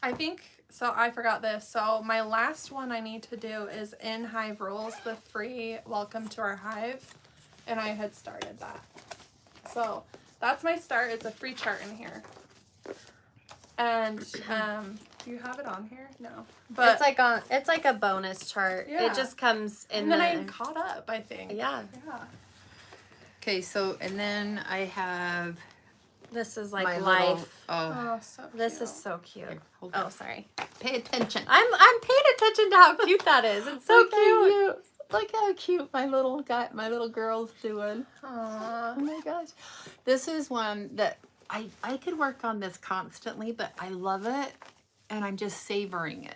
I think, so I forgot this. So my last one I need to do is in Hive Rules, the free Welcome to Our Hive. And I had started that. So that's my start. It's a free chart in here. And do you have it on here? No. But it's like a bonus chart. Yeah. It just comes in and then the I caught up, I think. yeah. Yeah. Okay, so and then I have This is like my life. little Oh, so This cute. is so cute. Here, hold Oh, on. sorry. Pay attention. I'm paying attention to how cute that is. It's so Look how cute. Look how cute my little girl's doing. Aw. Oh my gosh. This is one that I could work on this constantly, but I love it and I'm just savoring it.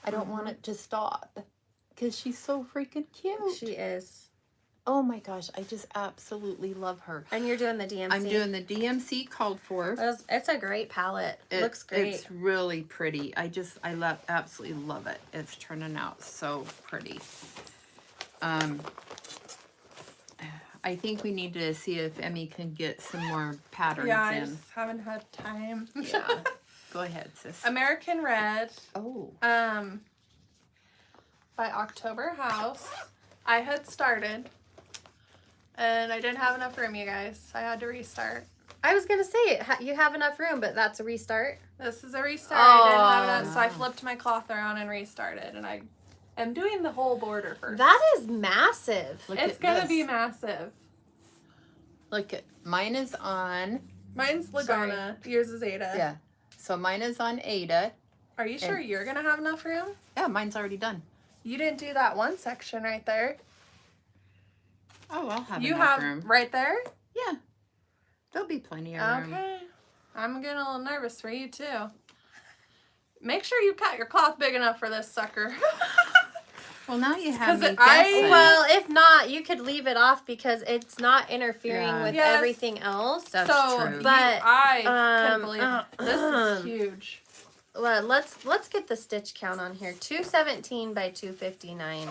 I don't want it to stop because she's so freaking cute. She is. Oh my gosh, I just absolutely love her. And you're doing the DMC. I'm doing the DMC called for. It's a great palette. Looks great. It's really pretty. I absolutely love it. It's turning out so pretty. I think we need to see if Emmy can get some more patterns Yeah, I in. just haven't had time. Yeah. Go ahead, sis. American Red. Oh. By October House. I had started. And I didn't have enough room, you guys. I had to restart. I was gonna say you have enough room, but that's a restart. This is a restart. I didn't have Oh. enough, so I flipped my cloth around and restarted. And I am doing the whole border first. That is massive. Look It's at gonna this. be massive. Look at mine is on. Mine's Laguna. Yours is Ada. Yeah. So mine is on Ada. Are you sure you're gonna have enough room? Yeah, mine's already done. You didn't do that one section right there. Oh, I'll have You enough have room. right there? Yeah. There'll be plenty of room. Okay. I'm getting a little nervous for you too. Make sure you cut your cloth big enough for this sucker. Well, now you have 'Cause me I- guessing. Well, if not, you could leave it off because it's not interfering Yeah. with Yes. everything else. That's so true. But, I couldn't believe uh, this is huge. Well, let's get the stitch count on here. 217 by 259.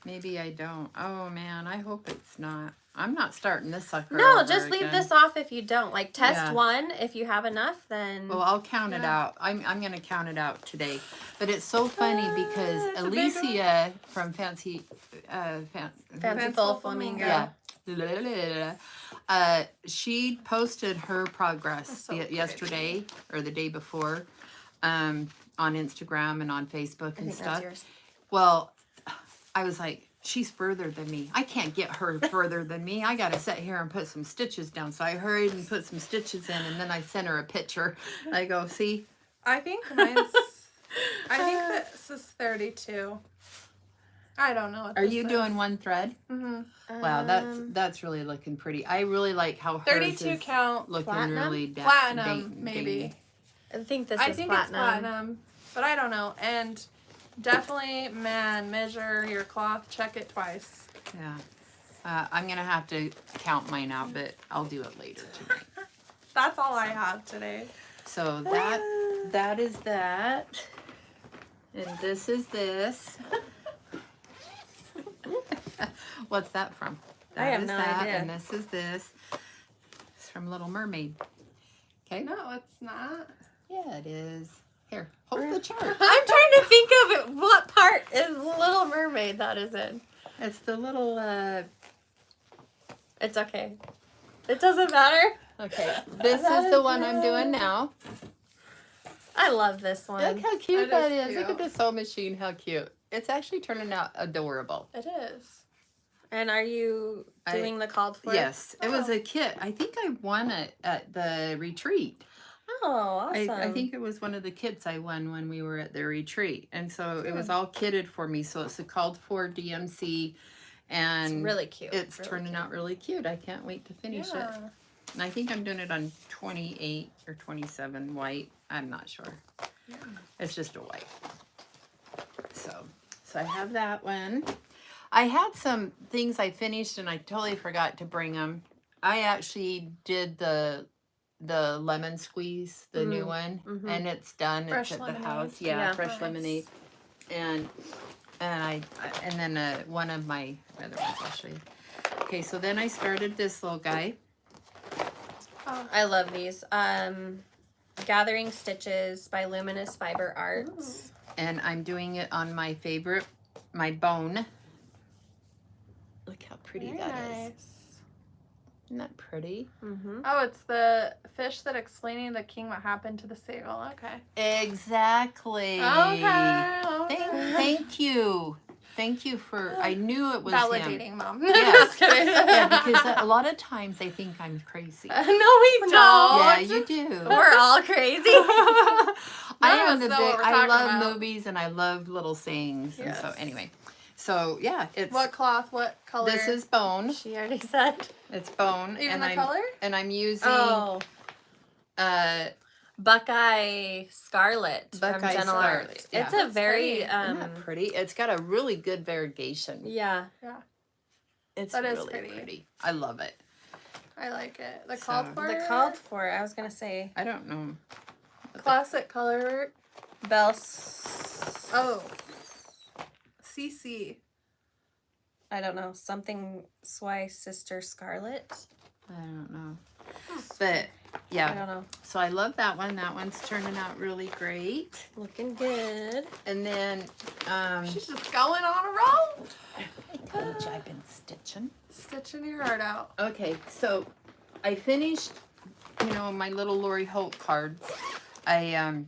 Maybe I don't. Oh man, I hope it's not. I'm not starting this sucker. No, over just leave again. this off if you don't. Like test Yeah. one. If you have enough, then Well, I'll count it Yeah. out. I'm gonna count it out today. But it's so funny because it's a big one. Alicia from Fanciful Fanciful Flamingo. Yeah. She posted her progress That's so pretty. yesterday or the day before on Instagram and on Facebook I and think stuff. that's yours. Well, I was like, she's further than me. I can't get her further than me. I got to sit here and put some stitches down. So I hurried and put some stitches in, and then I sent her a picture. I go, see? I think mine's. I think this is 32. I don't know. What Are this you is. doing one thread? Mm-hmm. Wow, that's really looking pretty. I really like how hers 32 is count. looking Platinum? really Platinum, maybe. dainty. I think this I is think platinum. it's platinum, but I don't know. And definitely, man, measure your cloth. Check it twice. Yeah. I'm going to have to count mine out, but I'll do it later tonight. That's all I have today. So that is that. And this is this. What's that from? I have That is no that, idea. And this is this. It's from Little Mermaid. Okay? No, it's not. Yeah, it is. Here, hold the chart. I'm trying to think of it. What part is Little Mermaid that is in? It's the little, It's okay. It doesn't matter. Okay, this That is the is one I'm doing good. now. I love this one. Look how cute That that is is. Look at cute. the sewing machine. How cute. It's actually turning out adorable. It is. And are you doing the called for? Yes, it was Oh. a kit. I think I won it at the retreat. Oh, awesome. I think it was one of the kits I won when we were at the retreat. And so it was all kitted for me. So it's a called for DMC. And it's really cute. it's really turning cute. out really cute. I can't wait to finish it. And I think I'm doing it on 28 or 27 white. I'm not sure. Yeah. It's just a white. So I have that one. I had some things I finished and I totally forgot to bring them. I actually did the lemon squeeze, the new one, and it's done. Fresh it's at lemonade. the house. Yeah. Fresh Nice. lemonade. And then one of my other ones I'll show you. Okay, so then I started this little guy. Oh. I love these. Gathering Stitches by Luminous Fiber Arts. And I'm doing it on my favorite, my bone. Look how pretty Very that nice. is. Isn't that pretty? Mm-hmm. Oh, it's the fish that explaining the king what happened to the seal. Okay. Exactly. Okay. Thank you. Thank you for, I knew it was him. Validating, Mom. Yes. Just kidding. Yeah, because a lot of times they think I'm crazy. No, we don't. Yeah, you do. We're all crazy. I None of am us the know big, what we're I talking love about. movies and I love little sayings. And so Yes. anyway, so yeah, it's, What cloth? What color? this is bone. She already said. It's bone. Even and the color? And I'm using, Oh, Buckeye Scarlet from Buckeye Gentle Scarlet, Arts. yeah. It's a That's very pretty. isn't that pretty? It's got a really good variegation. yeah. It's That is really pretty. pretty. I love it. I like it. The So- called for. The called for. I was gonna say I don't know. Classic color work. Oh. CC. I don't know, something Swy Sister Scarlet. I don't know. But I yeah, don't know. so I love that one. That one's turning out really great. Looking good. And then She's just going on a roll. I told you I've been stitching. Stitching your heart out. Okay, so I finished, my little Lori Holt cards. I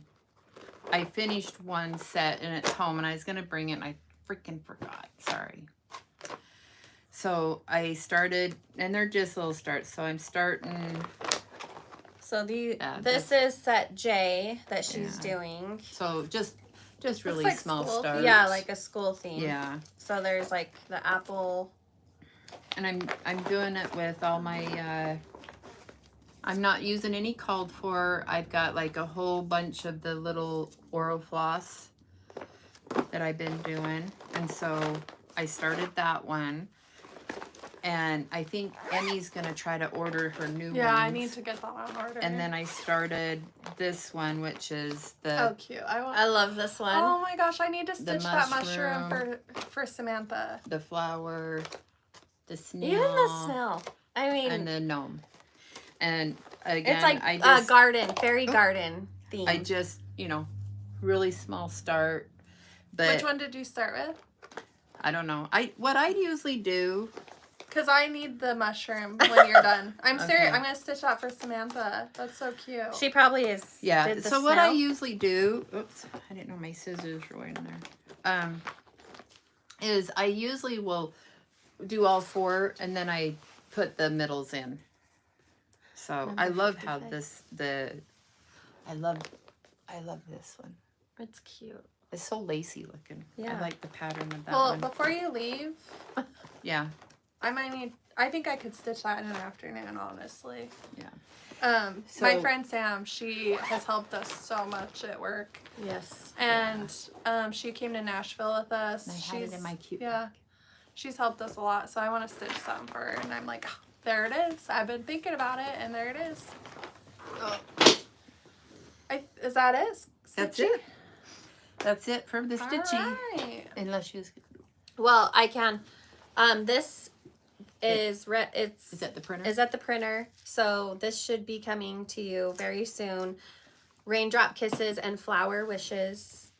finished one set and it's home and I was gonna bring it and I freaking forgot. Sorry. So I started, and they're just little starts. So I'm starting. So Yeah, this is set J that she's Yeah. doing. So just really like small school. starts. Yeah, like a school theme. Yeah. So there's like the apple. And I'm doing it with all my I'm not using any called for. I've got like a whole bunch of the little oral floss that I've been doing. And so I started that one. And I think Emmy's gonna try to order her new Yeah, I ones. need to get that on order. And then I started this one, which is the Oh, cute. I love this one. Oh my gosh, I need to stitch that mushroom mushroom. for Samantha. the flower, the snail, Even the snail. I mean, and the gnome. And again, it's like I just garden, fairy garden theme. I just, really small start. But Which one did you start with? I don't know. What I usually do. Because I need the mushroom when you're done. I'm Okay. serious. I'm going to stitch that for Samantha. That's so cute. She probably is. Yeah. Did the So what I snail. usually do. Oops, I didn't know my scissors were in there. Is I usually will do all four and then I put the middles in. So I love how I love this one. It's cute. It's so lacy looking. Yeah. I like the pattern of that Well, one. before you leave, Yeah. I think I could stitch that in an afternoon, honestly. Yeah. My So- friend Sam, she has helped us so much at work. Yes. And she came to Nashville with us. I had it in my cute Yeah. She's helped us a lot, so I want to stitch some for her. And I'm like, "Oh, there it is. I've been thinking about it, and there it is. Is that it? That's Stitching? it. That's it for the stitching. Alright. Unless you Well, I can. This is it's is that the printer? is at the printer, so this should be coming to you very soon. Raindrop Kisses and Flower Wishes.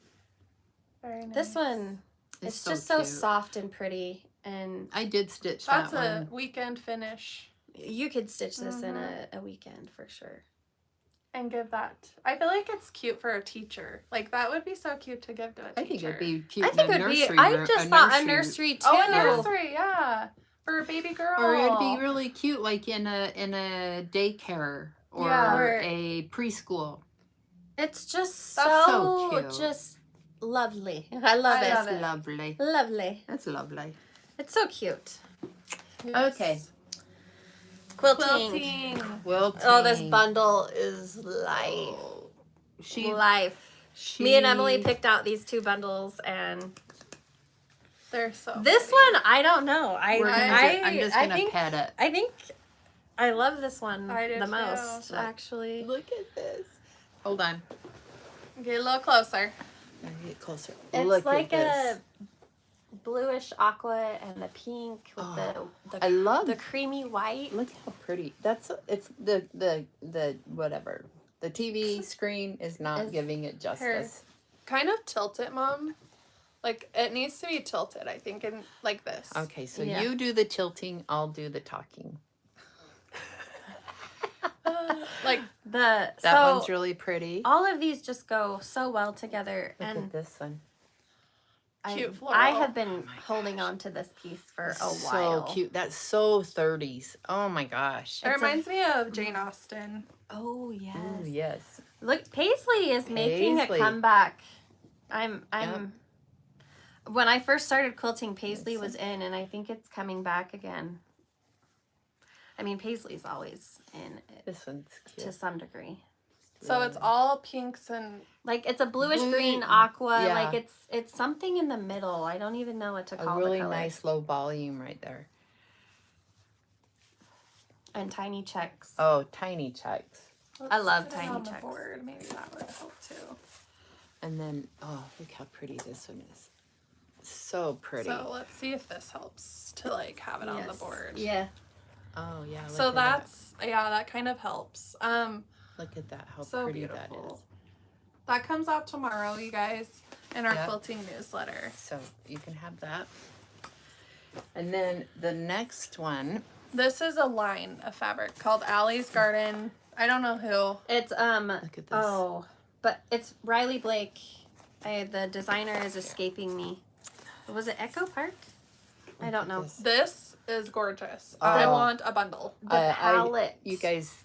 Very nice. This one, it's just so cute. soft and pretty, and I did stitch That's that a one. weekend finish. you could stitch this in a weekend for sure. And give that. I feel like it's cute for a teacher. Like that would be so cute to give to a teacher. I think it'd be cute. I think in it a would be. nursery I room- just a thought a nursery- nursery too. Oh, a nursery, yeah, for a baby girl. Or it'd be really cute, like in a daycare or Yeah. a preschool. It's just That's so so cute. just lovely. I love I it. love That's it. lovely. Lovely. That's lovely. It's so cute. Yes. Okay. Quilting. Quilting. Oh, this bundle is life. Oh, she Me and Emily picked out these 2 bundles, and They're so. this pretty. one I don't know. I'm just I gonna think pet it. I think I love this one I do the too. most, Look. actually. Look at this. Hold on. Get a little closer. Let me get closer. It's Look like at this. a bluish aqua and the pink with I love the creamy white. Look how pretty. It's the whatever. The TV screen is not Is giving it justice. Kind of tilt it, Mom. Like it needs to be tilted. I think, in like this. Okay, so Yeah. you do the tilting, I'll do the talking. Like The That so one's really pretty. all of these just go so well together, Look and at this one. Cute floral. I have been holding on to this piece for a while. So cute. That's so 30s. Oh my gosh. it reminds me of Jane Austen. Oh yes. Ooh, yes. Look, Paisley is making Paisley. a comeback. I'm when I first started quilting, Paisley was in, and I think it's coming back again. I mean, Paisley's always in it This one's to cute. some degree. So it's all pinks and Like it's a bluish Blue- green aqua. yeah. Like it's something in the middle. I don't even know what to A call really the color. nice low volume right there. And tiny checks. Oh, tiny checks. I love put it tiny on the checks. board. Maybe that would help too. And then, oh, look how pretty this one is. So pretty. So let's see if this helps to like have it on the Yes. board. Yeah. Oh, yeah. Look So at that's that kind of helps. that. Look at that. How So pretty beautiful. that is. That comes out tomorrow, you guys, in our Yep. quilting newsletter. So you can have that. And then the next one. This is a line of fabric called Allie's Garden. I don't know who. It's Look at this. oh, but it's Riley Blake. The designer is escaping me. Was it Echo Park? I don't know. This. This is gorgeous. I Oh. want a bundle. The palette. You guys,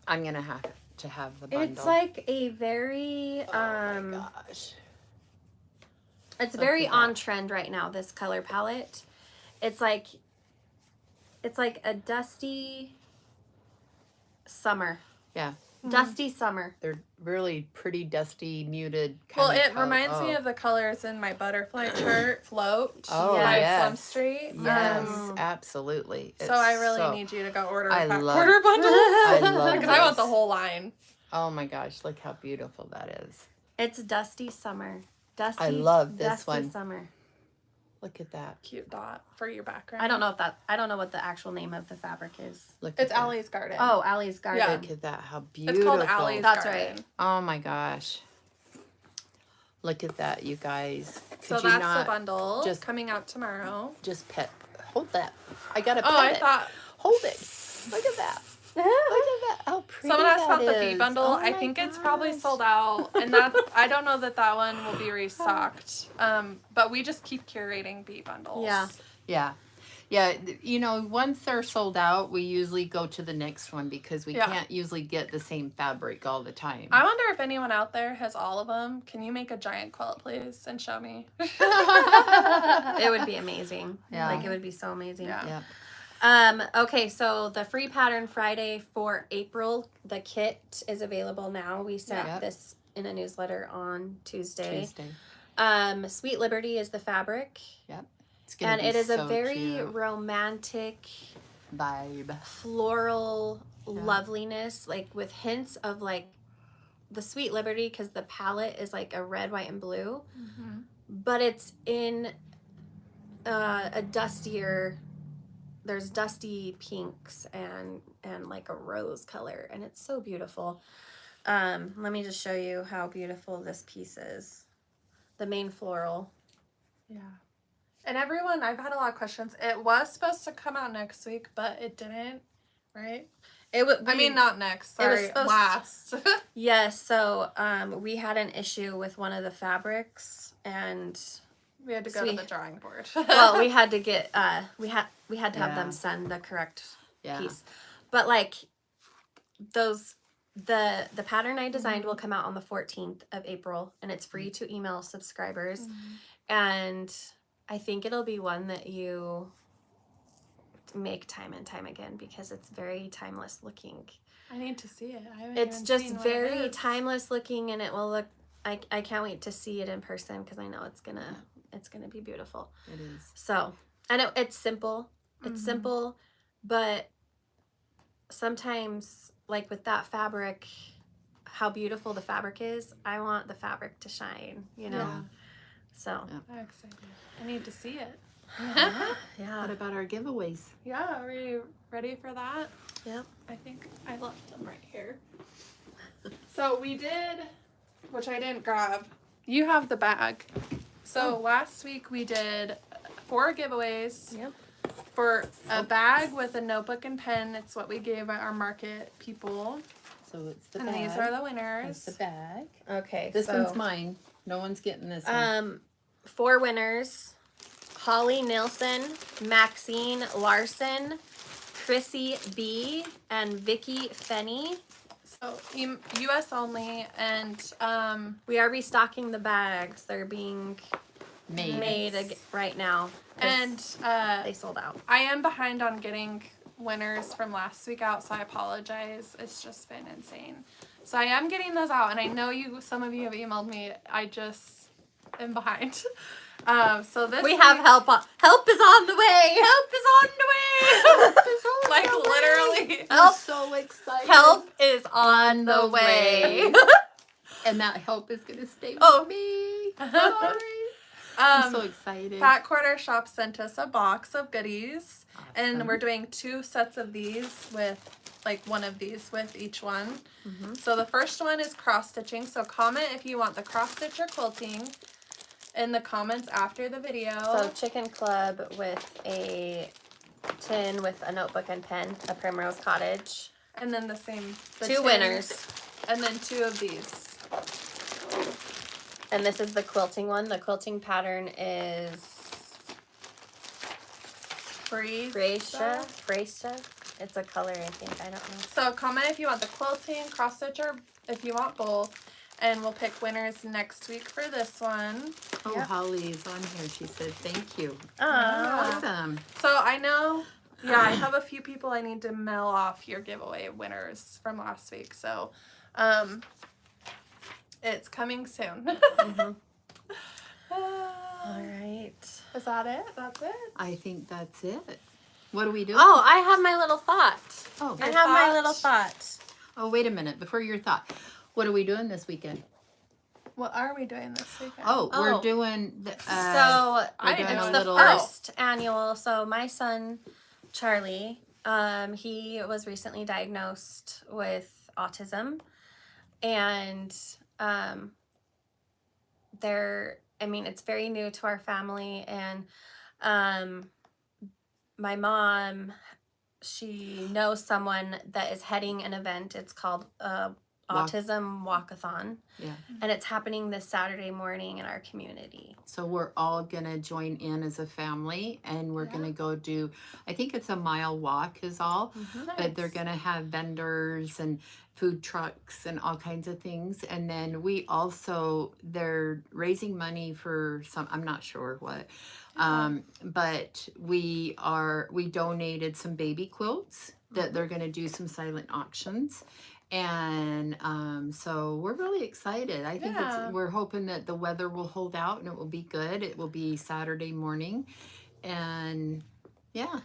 I'm going to have the bundle. It's like a very Oh my gosh. it's Look very at on that. trend right now, this color palette. It's like a dusty summer. Yeah. Dusty summer. They're really pretty dusty, muted Well, kind of it reminds me of the colors in my butterfly chart, Float, Oh, by yes. Plum Street. Yes, Um, absolutely. So I really so- need you to go order I a pack love- quarter bundles. I love Because I want the this. whole line. Oh my gosh, look how beautiful that is. It's dusty summer. Dusty. I love this dusty one. Summer. Look at that. Cute dot for your background. I don't know what the actual name of the fabric is. Look It's at that. Allie's Garden. Oh, Allie's Garden. Yeah. Look at that. How beautiful. It's called Allie's That's Garden. right. Oh my gosh. Look at that, you guys. So Could you that's not the bundle just- coming out tomorrow. just pet? Hold that. I gotta pet Oh, I it. thought Hold it. Look at that. Look at that. How pretty someone asked that about the bee is. bundle. Oh I my think it's probably gosh. sold out, and that I don't know that one will be restocked. But we just keep curating bee bundles. Yeah. Yeah. Yeah, you know, once they're sold out, we usually go to the next one because we Yeah. can't usually get the same fabric all the time. I wonder if anyone out there has all of them. Can you make a giant quilt, please, and show me? It would be amazing. Yeah. Like it would be so amazing. Yeah. Yep. Okay, so the free pattern Friday for April, the kit is available now. We sent Yeah. this in a newsletter on Tuesday. Tuesday. Sweet Liberty is the fabric. It's gonna And be it is a so very cute. romantic Vibe. floral Yeah. loveliness, like with hints of like the Sweet Liberty, because the palette is like a red, white, and blue, but it's in a dustier. There's dusty pinks and like a rose color, and it's so beautiful. Let me just show you how beautiful this piece is. The main floral. Yeah. And everyone, I've had a lot of questions. It was supposed to come out next week, but it didn't. right? It would. I mean, not next. it was Sorry, supposed last. Yes. So we had an issue with one of the fabrics, and We had to go to the drawing board. well, we had to get we had to have them Yeah. send the correct Yeah. piece. But like those the pattern I designed will come out on the 14th of April, and it's free to email subscribers. And I think it'll be one that you make time and time again because it's very timeless looking. I need to see it. I haven't It's even just seen what very it is. timeless looking, and it will look. I can't wait to see it in person because I know it's gonna be beautiful. It is. So, and it's simple. It's simple, but sometimes, like with that fabric, how beautiful the fabric is, I want the fabric to shine, you know? Yeah. So, I'm excited. I need to see it. yeah. What about our giveaways? Yeah, are we ready for that? Yep. I think I left them right here. So we did, which I didn't grab. You have the bag. So last week we did 4 giveaways. Yep. For a bag with a notebook and pen. It's what we gave our market people. So it's the And bag. these are the That's winners. the bag. Okay. This so, one's mine. No one's getting this one. 4 winners: Holly Nilsson, Maxine Larson, Chrissy B, and Vicky Fenney. So U.S. only, and We are restocking the bags. They're being made right now. 'Cause and they sold out. I am behind on getting winners from last week out, so I apologize. It's just been insane. So I am getting those out, and I know some of you have emailed me. I just am behind. So this We have help. Help is on the way. Help is on the way. Like literally, I'm so excited. Help is on the way. And that help is going to stay with Oh. me. Sorry. I'm so excited. Fat Quarter Shop sent us a box of goodies, and Awesome. we're doing 2 sets of these with, like, one of these with each one. So the first one is cross stitching. So comment if you want the cross stitch or quilting in the comments after the video. So Chicken Club with a tin with a notebook and pen, a Primrose Cottage. And then the 2 tin, winners. and then 2 of these. And this is the quilting one. The quilting pattern is Freesia. It's a color, I think. I don't know. So comment if you want the quilting, cross stitch, or if you want both. And we'll pick winners next week for this one. Oh, Yep. Holly's on here. She said thank you. Awesome. Awesome. So I know, I have a few people I need to mail off your giveaway winners from last week. So it's coming soon. All right. Is that it? That's it? I think that's it. What do we do? Oh, I have my little thought. Oh. I Your have my thought? little thought. Oh, wait a minute. Before your thought. What are we doing this weekend? What are we doing this weekend? Oh, Oh. we're doing the, So we're doing it's a the little- first annual. So my son, Charlie, he was recently diagnosed with autism, and it's very new to our family, and my mom, she knows someone that is heading an event. It's called Autism Walkathon. Yeah. And it's happening this Saturday morning in our community. So we're all going to join in as a family, and we're going to go do, I think it's a mile walk is all, but they're going to have vendors and food trucks and all kinds of things. And then they're raising money for I'm not sure what, but we donated some baby quilts that they're going to do some silent auctions. And so we're really excited. I think we're hoping that the weather will hold out and it will be good. It will be Saturday morning. And yeah,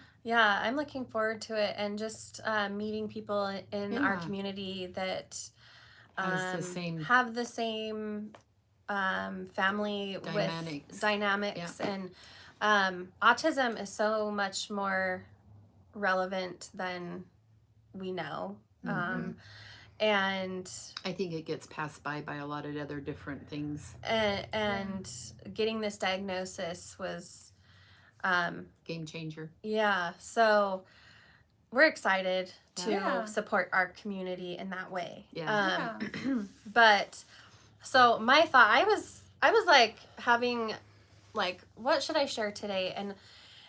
I'm looking forward to it, and just meeting people in our community that have the same family dynamics. And autism is so much more relevant than we know. And I think it gets passed by a lot of other different things. And getting this diagnosis was Game changer. yeah. So we're excited to Yeah. support our community in that way. Yeah. But so my thought, I was like having like, what should I share today?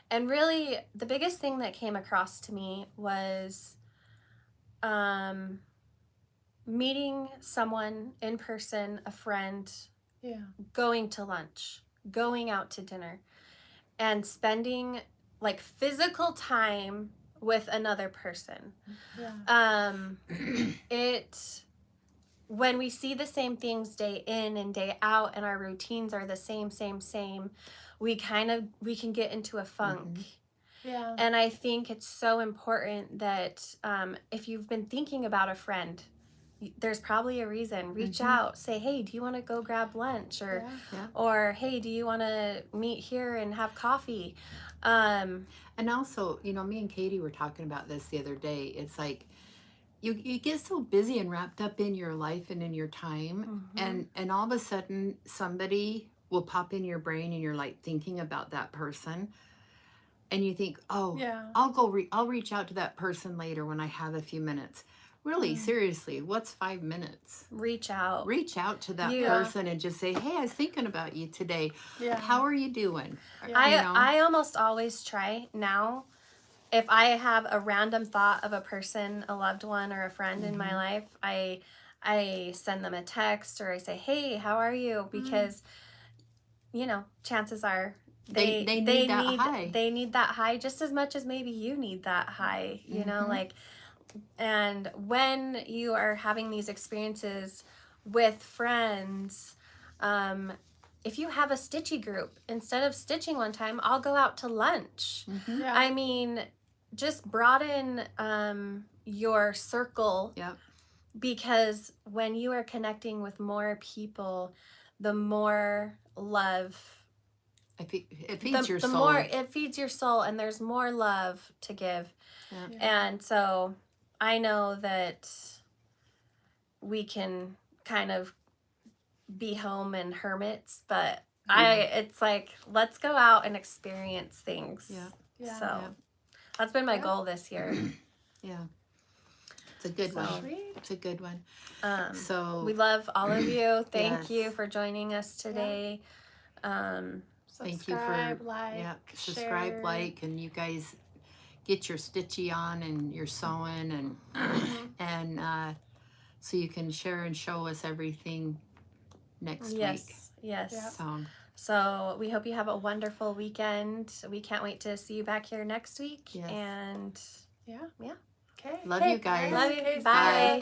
And really the biggest thing that came across to me was meeting someone in person, a friend, Yeah. going to lunch, going out to dinner, and spending like physical time with another person. Yeah. It when we see the same things day in and day out and our routines are the same, we can get into a funk. Yeah. And I think it's so important that if you've been thinking about a friend, there's probably a reason. Reach out, say, hey, do you want to go grab lunch? Or, or hey, do you want to meet here and have coffee? And also, you know, me and Katie were talking about this the other day. It's like you get so busy and wrapped up in your life and in your time, and all of a sudden somebody will pop in your brain and you're like thinking about that person, and you think, oh, I'll reach out to that person later when I have a few minutes. Really, seriously, what's 5 minutes? Reach out. Reach out to that person and just say, hey, I was thinking about you today. Yeah. How are you doing? I almost always try now, if I have a random thought of a person, a loved one or a friend in my life, I send them a text or I say, hey, how are you? Because, you know, chances are they need that high. They need that high just as much as maybe you need that high, you know, like, and when you are having these experiences with friends, if you have a stitchy group, instead of stitching one time, I'll go out to lunch. I mean, just broaden your circle. Because when you are connecting with more people, the more love it feeds your soul. The more it feeds your soul, and there's more love to give. And so I know that we can kind of be home and hermits, but it's like, let's go out and experience things. So that's been my goal this year. It's a good one. It's a good one. So we love all of you. Thank you for joining us today. Thank you for subscribe, like, and you guys get your stitchy on and your sewing and so you can share and show us everything next week. Yes. So we hope you have a wonderful weekend. We can't wait to see you back here next week. And Okay. Love you guys. Love you. Bye.